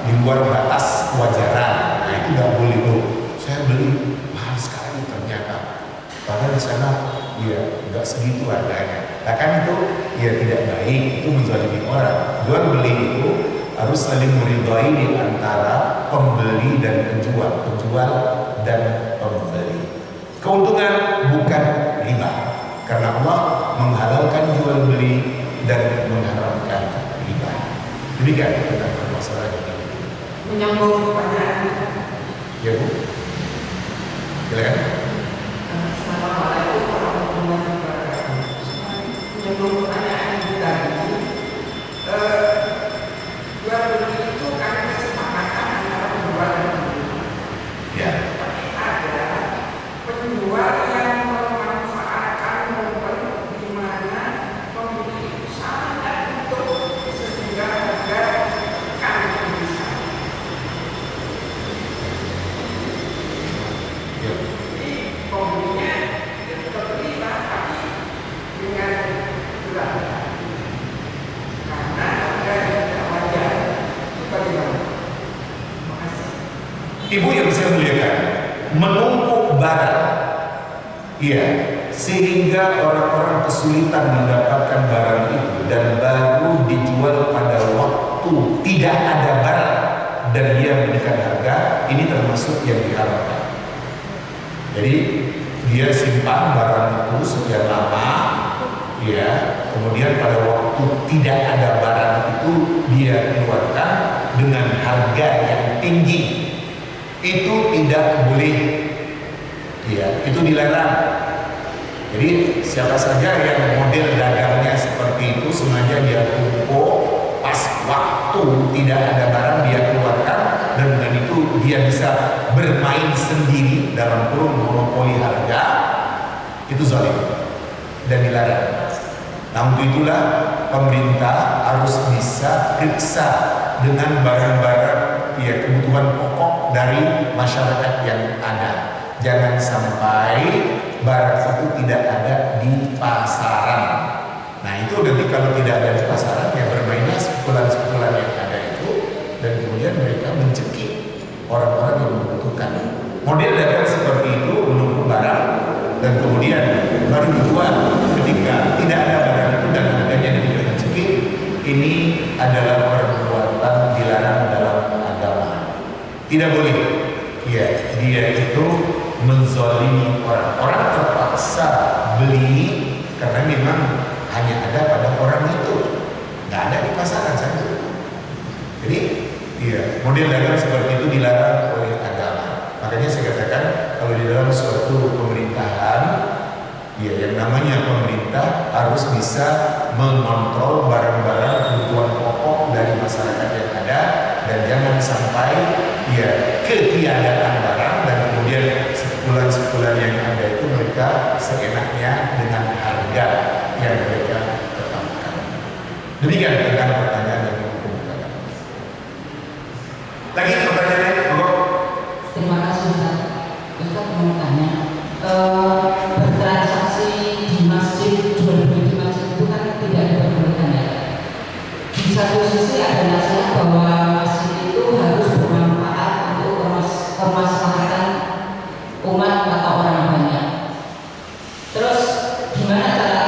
di luar batas kewajaran. Nah itu nggak boleh tuh. Saya beli mahal sekali ternyata, padahal di sana ya nggak segitu harganya. Nah kan itu ya tidak baik, itu menzalimi orang. Jual beli itu harus saling meridhai di antara pembeli dan penjual, penjual dan pembeli. Keuntungan bukan riba, karena Allah menghalalkan jual beli dan mengharamkan riba. Demikian tentang permasalahan ini. Menyambung pertanyaan. Ya Bu, silakan. Assalamualaikum warahmatullahi wabarakatuh. Menyambung pertanyaan Ibu tadi, jual beli itu kan kesepakatan antara penjual dan pembeli. Ya. Tapi ada penjual yang memanfaatkan momen di mana pembeli itu sangat untuk sehingga harga kan bisa. Ya. Jadi pembelinya ya tetap terlibat tapi dengan berat. Karena harga yang tidak wajar itu bagaimana? Terima kasih. Ibu yang saya muliakan, menumpuk barang, iya, sehingga orang-orang kesulitan mendapatkan barang itu dan baru dijual pada waktu tidak ada barang dan dia menekan harga, ini termasuk yang diharamkan. Jadi dia simpan barang itu sekian lama, ya, kemudian pada waktu tidak ada barang itu dia keluarkan dengan harga yang tinggi. Itu tidak boleh, ya, itu dilarang. Jadi siapa saja yang model dagangnya seperti itu sengaja dia tumpuk pas waktu tidak ada barang dia keluarkan, dan dengan itu dia bisa bermain sendiri dalam kurung monopoli harga, itu zalim dan dilarang. Nah untuk itulah pemerintah harus bisa periksa dengan barang-barang ya kebutuhan pokok dari masyarakat yang ada. Jangan sampai barang itu tidak ada di pasaran. Nah itu nanti kalau tidak ada di pasaran ya bermainlah spekulan-spekulan yang ada itu, dan kemudian mereka mencekik orang-orang yang membutuhkan. Model dagang seperti itu menunggu barang dan kemudian baru dijual ketika tidak ada barang itu dan harganya tidak mencekik. Ini adalah perbuatan dilarang dalam agama. Tidak boleh. Ya, dia itu menzalimi orang. Orang terpaksa beli karena memang hanya ada pada orang itu, nggak ada di pasaran saja. Jadi, iya, model dagang seperti itu dilarang oleh agama. Makanya saya katakan kalau di dalam suatu pemerintahan, ya yang namanya pemerintah harus bisa mengontrol barang-barang kebutuhan pokok dari masyarakat yang ada, dan jangan sampai ya ketiadaan barang dan kemudian spekulan-spekulan yang ada itu mereka seenaknya dengan harga yang mereka tetapkan. Demikian tentang pertanyaan yang dikemukakan. Lagi pertanyaan lain, Bro? Terima kasih Ustaz. Ustaz mau tanya, bertransaksi di masjid, jual beli di masjid itu kan tidak ada perbolehkan ya. Di satu sisi ada nasihat bahwa masjid itu harus bermanfaat untuk kemaslahatan umat atau orang banyak. Terus gimana cara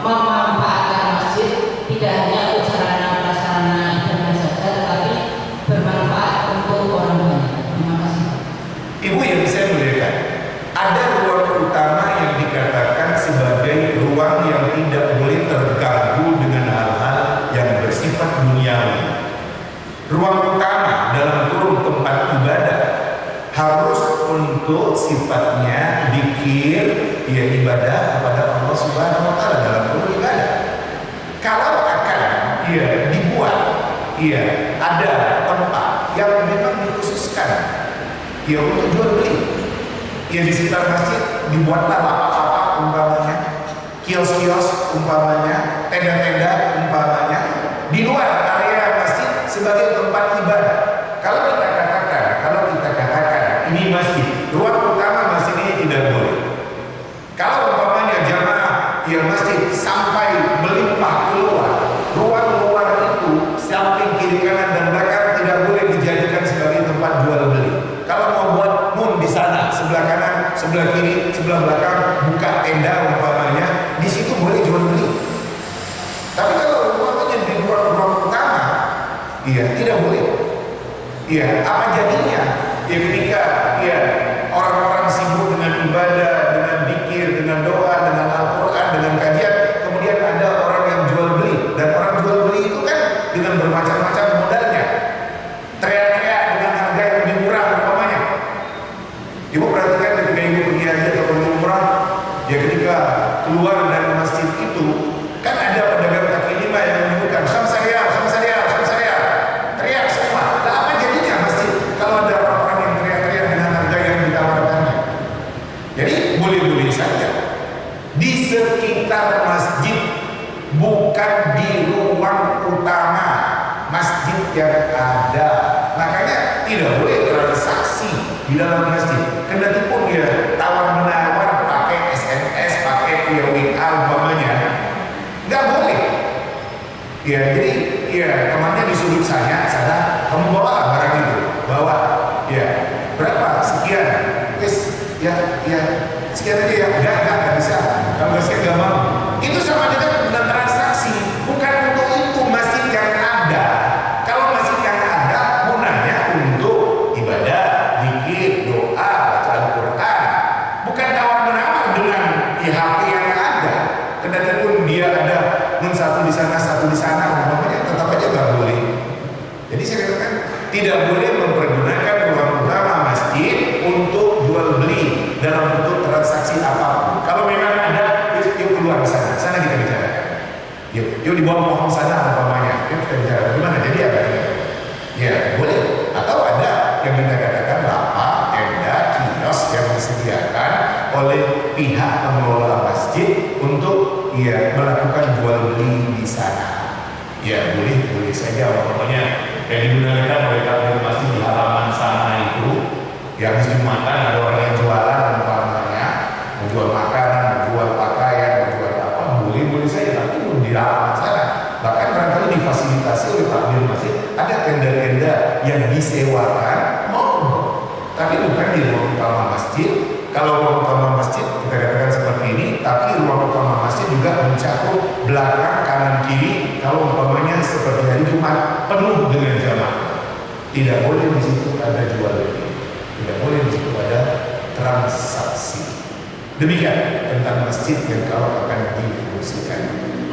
memanfaatkan masjid tidak hanya untuk sarana prasarana ibadah saja, tetapi bermanfaat untuk orang banyak. Terima kasih. Ibu yang saya muliakan, ada ruang utama yang dikatakan sebagai ruang yang tidak boleh terganggu dengan hal-hal yang bersifat duniawi. Ruang utama dalam kurung tempat ibadah harus untuk sifatnya zikir, ya ibadah kepada Allah Subhanahu wa taala dalam kurung ibadah. Kalau akan dibuat ada tempat yang memang dikhususkan untuk jual beli, di sekitar masjid dibuatlah lapak-lapak umpamanya, kios-kios umpamanya, tenda-tenda umpamanya di luar area masjid sebagai tempat ibadah. Kalau kita katakan ini masjid, ruang utama masjid ini tidak boleh. Kalau umpamanya jamaah masjid sampai melimpah keluar, ruang luar itu Iya, apa jadinya? Ya ketika ya orang-orang sibuk dengan ibadah, dengan zikir, dengan doa, dengan Al-Quran, dengan kajian, kemudian ada orang yang jual beli, dan orang jual beli itu kan dengan bermacam-macam modalnya, teriak-teriak dengan harga yang lebih murah umpamanya. Ibu perhatikan ketika ibu pergi haji atau pergi umrah, ya ketika keluar dari masjid itu kan ada pedagang kaki lima yang menyebutkan samsariah, samsariah, samsariah, teriak semua. Nah, apa jadinya masjid kalau ada orang-orang yang teriak-teriak dengan harga yang ditawarkannya? Jadi boleh-boleh saja di sekitar masjid, bukan di ruang utama masjid yang ada. Makanya tidak boleh transaksi di dalam masjid. Kendati pun dia tawar menawar pakai SMS, pakai WA umpamanya, nggak boleh. Ya, jadi ya temannya di sudut sana, kamu bawa barang itu, bawa. Ya, berapa? Sekian. Wes, ya sekian aja ya. Nggak bisa. Kalau nggak sekian nggak mau. Itu sama dengan transaksi. Bukan untuk itu masjid yang ada. Kalau masjid yang ada gunanya untuk ibadah, zikir, doa, baca Al-Quran. Bukan tawar menawar dengan HP yang ada. Kendati pun dia ada satu di sana, satu di sana, umpamanya tetap aja nggak boleh. Jadi saya katakan tidak boleh mempergunakan ruang utama masjid untuk jual beli dalam bentuk transaksi apapun. Kalau memang ada, yuk keluar ke sana, kita bicarakan. Yuk di bawah pohon sana umpamanya, yuk kita bicara bagaimana. Jadi apa ini? Ya boleh. Atau ada yang kita katakan lapak, tenda, kios yang disediakan oleh pihak pengelola masjid untuk melakukan jual beli di sana. Ya boleh saja umpamanya yang digunakan oleh takmir masjid di halaman sana itu, yang habis Jumatan ada orang yang jualan umpamanya, menjual makanan, menjual pakaian, menjual apa, boleh saja, tapi di halaman sana. Bahkan barangkali difasilitasi oleh takmir masjid, ada tenda-tenda yang disewakan, tapi bukan di ruang utama masjid. Kalau ruang utama masjid kita katakan seperti ini, tapi ruang utama masjid juga mencakup belakang, kanan, kiri. Kalau umpamanya seperti hari Jumat penuh dengan jamaah, tidak boleh di situ ada jual beli, tidak boleh di situ ada transaksi. Demikian tentang masjid yang kalau akan difungsikan.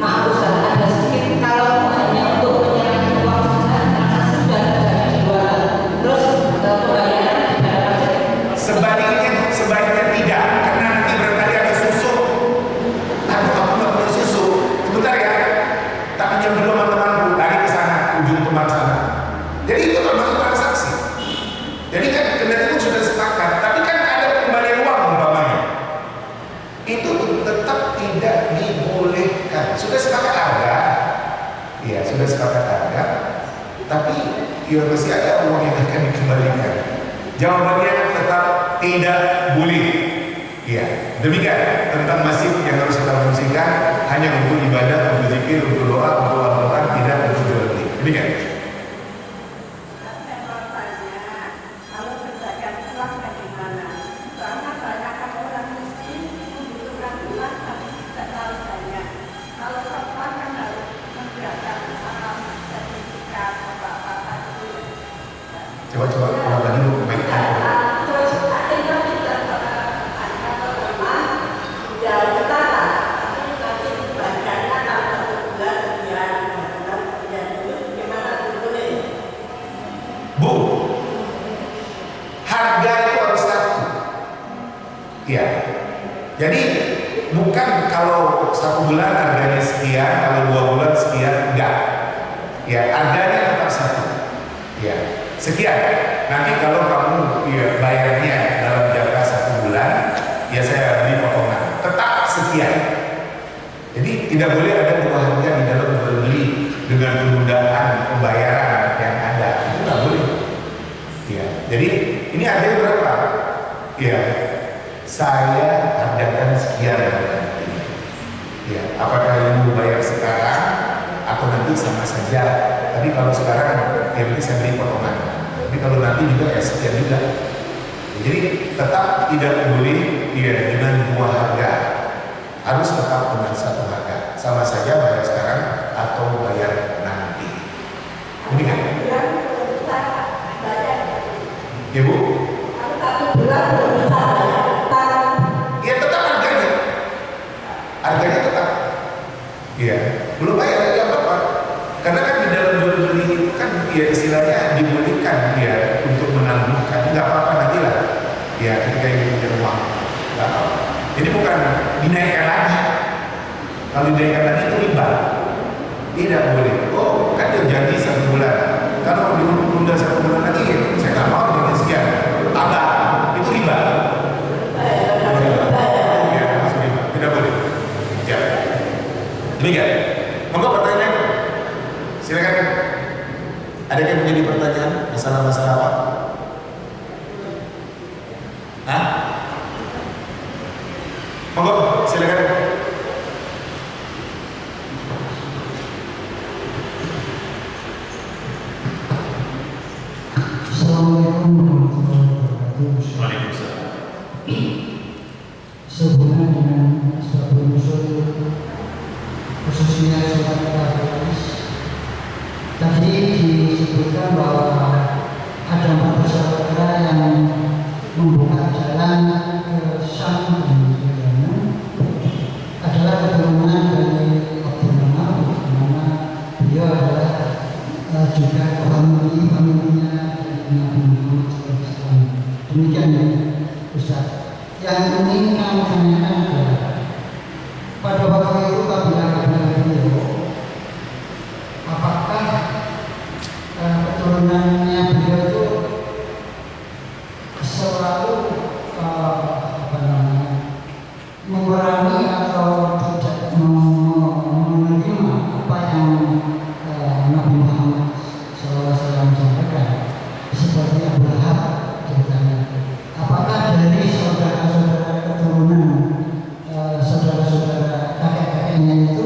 Maaf Ustaz, ada sedikit kalau hanya untuk menyerahkan uang saja, transaksi sudah tidak dijual. Terus pembayaran tidak pajak. Sebaliknya tidak, karena nanti barangkali ada susu. Aku nggak punya susu. Sebentar ya, tak pinjam dulu sama temanku, lari ke sana, ujung tempat sana. Jadi itu termasuk transaksi. Jadi kan kendati itu sudah sepakat, tapi kan ada kembalian uang umpamanya. Itu tetap tidak dibolehkan. Sudah sepakat harga, ya sudah sepakat harga, tapi ya masih ada uang yang akan dikembalikan. Jawabannya tetap tidak boleh. Ya, demikian tentang masjid yang harus kita fungsikan hanya untuk ibadah, untuk zikir, untuk doa, untuk Al-Quran, tidak untuk jual beli. Demikian. Coba ulang lagi bu, Bu, harga itu harus satu. Ya, jadi bukan kalau 1 bulan harganya sekian, kalau 2 bulan sekian, enggak. Ya, harganya tetap satu. Ya, sekian. Nanti kalau kamu bayarnya dalam jangka 1 bulan, ya saya beri potongan. Tetap sekian. Jadi tidak boleh ada dua harga di dalam jual beli dengan penundaan pembayaran yang ada. Itu nggak boleh. Ya, jadi ini harganya berapa? Ya, saya hargakan sekian. Ya, apakah ibu bayar sekarang atau nanti sama saja? Tapi kalau sekarang ya nanti saya beri potongan. Tapi kalau nanti juga ya sekian juga. Jadi tetap tidak boleh dengan dua harga. Harus tetap dengan satu harga. Sama saja bayar sekarang atau bayar nanti. Ini kan? Ibu? Tapi berat berbicara tentang Ya tetap harganya. Harganya tetap. Iya, belum bayar ya apa-apa. Karena kan di dalam jual beli itu kan ya istilahnya dibolehkan ya untuk menangguhkan. Nggak apa-apa nanti lah. Ya ketika ini punya uang, nggak apa-apa. Jadi bukan dinaikkan lagi. Kalau dinaikkan lagi itu riba. Tidak boleh. Oh kan dia janji 1 bulan. Kalau ditunda 1 bulan lagi, saya nggak mau dengan sekian. Tambah, itu riba. Ya, masuk riba. Tidak boleh. Ya. Demikian. Monggo pertanyaan. Silakan. Ada yang menjadi pertanyaan masalah-masalah apa? Hah? Monggo, silakan. Assalamualaikum warahmatullahi wabarakatuh. Waalaikumsalam. Sehubungan dengan asbabun nuzul khususnya surat Al-Qur'an, tadi disebutkan bahwa ada 4 bersaudara yang membuka jalan ke Syam dan Yaman adalah keturunan dari Abdul Manaf, di mana beliau adalah juga familinya Nabi Muhammad SAW. Demikian ya, Ustaz. Yang ingin kami tanyakan adalah pada waktu itu apabila ada beliau, apakah keturunannya beliau itu selalu mengurangi atau tidak menerima apa yang Nabi Muhammad SAW sampaikan, seperti Abu Lahab ceritanya. Apakah dari saudara-saudara keturunan, saudara-saudara kakek-kakeknya itu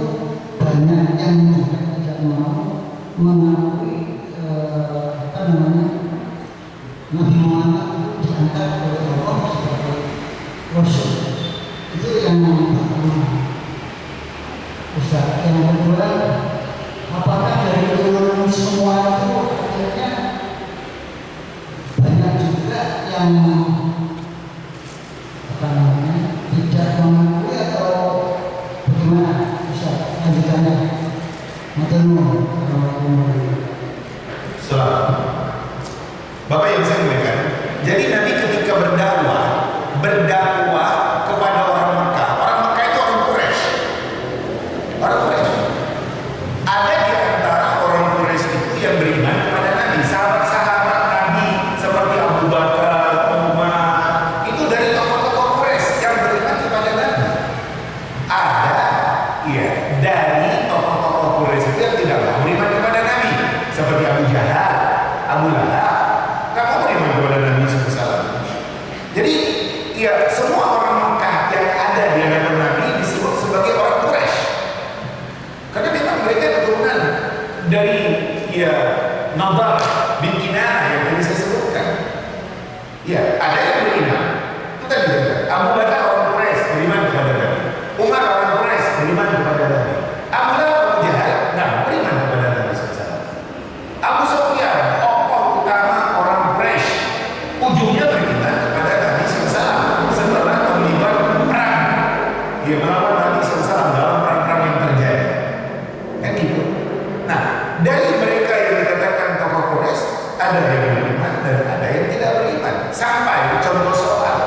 banyak yang juga tidak mau mengakui Nabi Muhammad diangkat oleh Allah sebagai Rasul? Itu yang pertama, Ustaz. Yang kedua, apakah dari keturunan semua itu akhirnya banyak juga yang tidak mengakui atau bagaimana? Ustaz, lanjutannya. Selamat. Bapak yang saya muliakan, jadi Nabi ketika berdakwah kepada orang Mekah. Orang Mekah itu orang Quraisy. Orang Quraisy. Ada di antara orang Quraisy itu yang beriman kepada Nabi. Sahabat-sahabat Nabi seperti Abu Bakar, Umar, itu dari tokoh-tokoh Quraisy yang beriman kepada Nabi. Ada, ya, dari tokoh-tokoh Quraisy itu yang tidak mau beriman kepada Nabi, seperti Abu Jahal, Abu Lahab. Nggak mau beriman kepada Nabi SAW. Jadi, ya, semua orang Mekah yang ada di hadapan Nabi disebut sebagai orang Quraisy. Karena memang mereka keturunan dari, ya, Nadar bin Kinanah yang tadi saya sebutkan. Ya, ada yang beriman. Itu tadi juga. Abu Bakar orang Quraisy beriman kepada Nabi. Umar orang Quraisy beriman kepada Nabi. Abu Lahab, Abu Jahal nggak beriman kepada Nabi SAW. Abu Sufyan, tokoh utama orang Quraisy, ujungnya beriman kepada Nabi SAW setelah terlibat perang. Dia melawan Nabi SAW dalam perang-perang yang terjadi. Kan gitu. Nah, dari mereka yang dikatakan tokoh Quraisy, ada yang beriman dan ada yang tidak beriman. Sampai contoh soal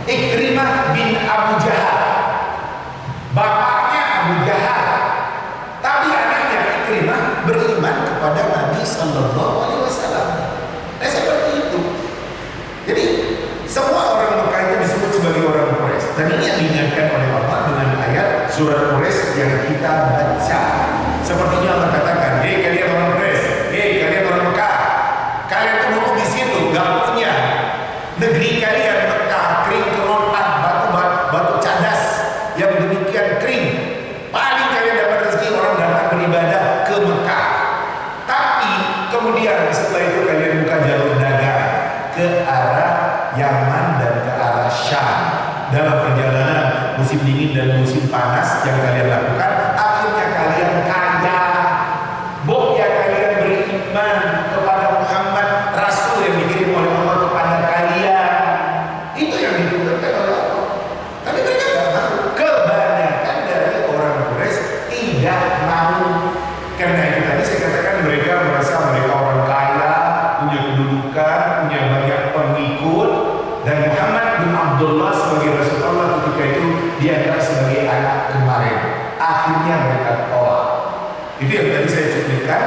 Ikrimah bin Abu Jahal, bapaknya Abu Jahal, tapi anaknya Ikrimah beriman kepada Nabi Sallallahu Alaihi Wasallam. Nah, seperti itu. Jadi semua orang Mekah itu disebut sebagai orang Quraisy. Dan ini yang diingatkan oleh Allah dengan ayat surat Quraisy yang kita baca. Sepertinya Allah katakan, hei kalian orang Quraisy, hei kalian orang Mekah, kalian tuh dulu di situ gak punya negeri kalian Mekah kering kerontak, batu cadas yang demikian kering. Paling kalian dapat rezeki orang datang beribadah ke Mekah. Tapi kemudian setelah itu kalian buka jalur dagang ke arah Yaman dan ke arah Syam. Dalam perjalanan musim dingin dan musim panas yang kalian lakukan, akhirnya kalian kaya. Bukti kalian beriman kepada Muhammad, Rasul yang dikirim oleh Allah kepada kedudukan, punya banyak pengikut, dan Muhammad bin Abdullah sebagai Rasulullah ketika itu dianggap sebagai anak kemarin. Akhirnya mereka tolak. Itu yang tadi saya cuplikan.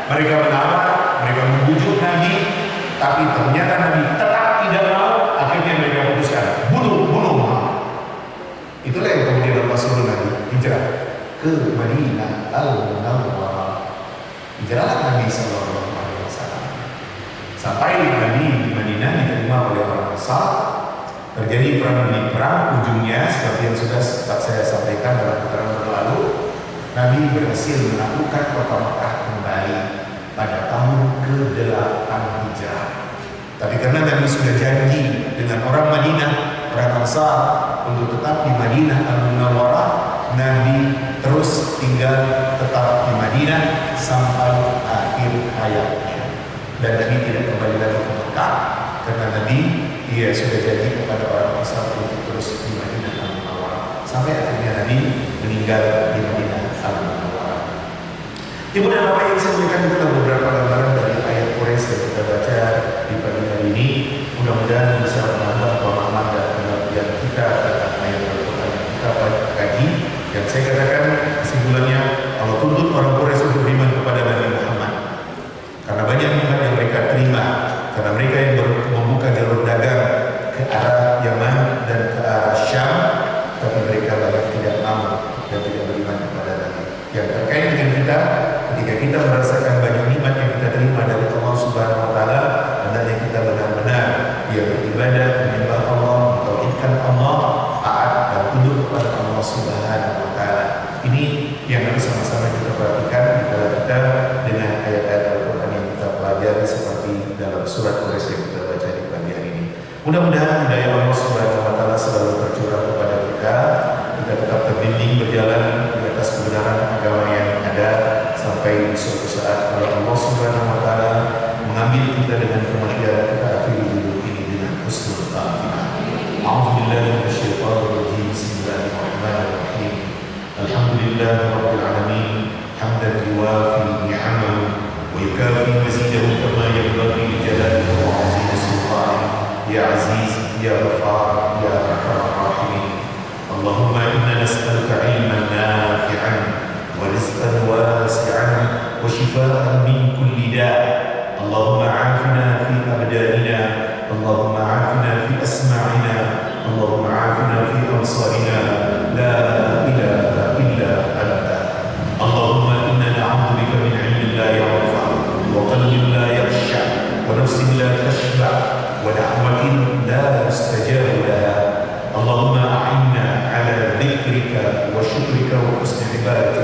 Mereka menawar, mereka membujuk Nabi, tapi ternyata Nabi tetap tidak mau. Akhirnya mereka putuskan bunuh Muhammad. Itulah yang kemudian Allah suruh Nabi hijrah ke Madinah Al-Munawwarah. Hijrahlah Nabi Sallallahu Alaihi Wasallam. Sampai Nabi di Madinah diterima oleh orang Ansar. Terjadi perang, ujungnya seperti yang sudah saya sampaikan dalam keterangan berlalu, Nabi berhasil menaklukkan kota Makkah kembali pada tahun ke-8 Hijrah. Tapi karena Nabi sudah janji dengan orang Madinah, orang Ansar, untuk tetap di Madinah Al-Munawwarah, Nabi terus tinggal tetap di Madinah sampai akhir hayatnya. Dan Nabi tidak kembali lagi ke Makkah karena Nabi sudah janji kepada orang Ansar untuk terus di Madinah Al-Munawwarah sampai akhirnya Nabi meninggal di Madinah Al-Munawwarah. Ibu dan Bapak yang saya muliakan, itu adalah beberapa gambaran dari ayat Quraisy yang kita baca di pagi hari ini. Mudah-mudahan bisa menambah pemahaman dan pengertian kita tentang ayat Al-Quran yang kita kaji. Yang saya katakan kesimpulannya, Allah tuntut orang Quraisy untuk beriman kepada Nabi Muhammad karena banyak nikmat yang mereka terima, karena mereka yang membuka jalur dagang ke arah Yaman dan ke arah Syam, tapi mereka banyak tidak mau dan tidak beriman kepada Nabi. Yang terkait dengan kita, ketika kita merasakan banyak nikmat yang kita terima dari Allah Subhanahu Wa Taala, hendaknya kita benar-benar beribadah, menyembah Allah, mentauhidkan Allah, taat dan tunduk kepada Allah Subhanahu Wa Taala. Ini yang harus sama-sama kita perhatikan kalau kita dengan ayat-ayat Al-Quran yang kita pelajari seperti dalam surat Quraisy yang kita baca di pagi hari ini. Mudah-mudahan hidayah Allah Subhanahu Wa Taala selalu tercurah kepada kita. Kita tetap terbimbing berjalan di atas kebenaran agama yang ada sampai di suatu saat kalau Allah Subhanahu Wa Taala mengambil kita dengan kematian, kita akhiri hidup ini dengan husnul khatimah. A'udzubillahi minasyaitonir rajim. Bismillahirrahmanirrahim. Alhamdulillahirabbil alamin. Hamdan yuwafi ni'amahu wa yukafi mazidahu kama yanbaghi li jalalihi wa 'azimi sultanihi. Ya Aziz, Ya Ghaffar, Ya Arhamar Rahimin. Allahumma inna nas'aluka 'ilman nafi'an wa rizqan wasi'an wa shifaa'an min kulli da'. Allahumma 'afina fi abdanina, Allahumma 'afina fi asma'ina, Allahumma 'afina fi absarina. La ilaha illa anta. Allahumma inna na'udzu bika min 'ilmin la yanfa' wa qalbin la yakhsha' wa nafsin la tashba' wa da'watin la yustajab laha. Allahumma a'inna 'ala dhikrika wa syukrika wa husni ibadatika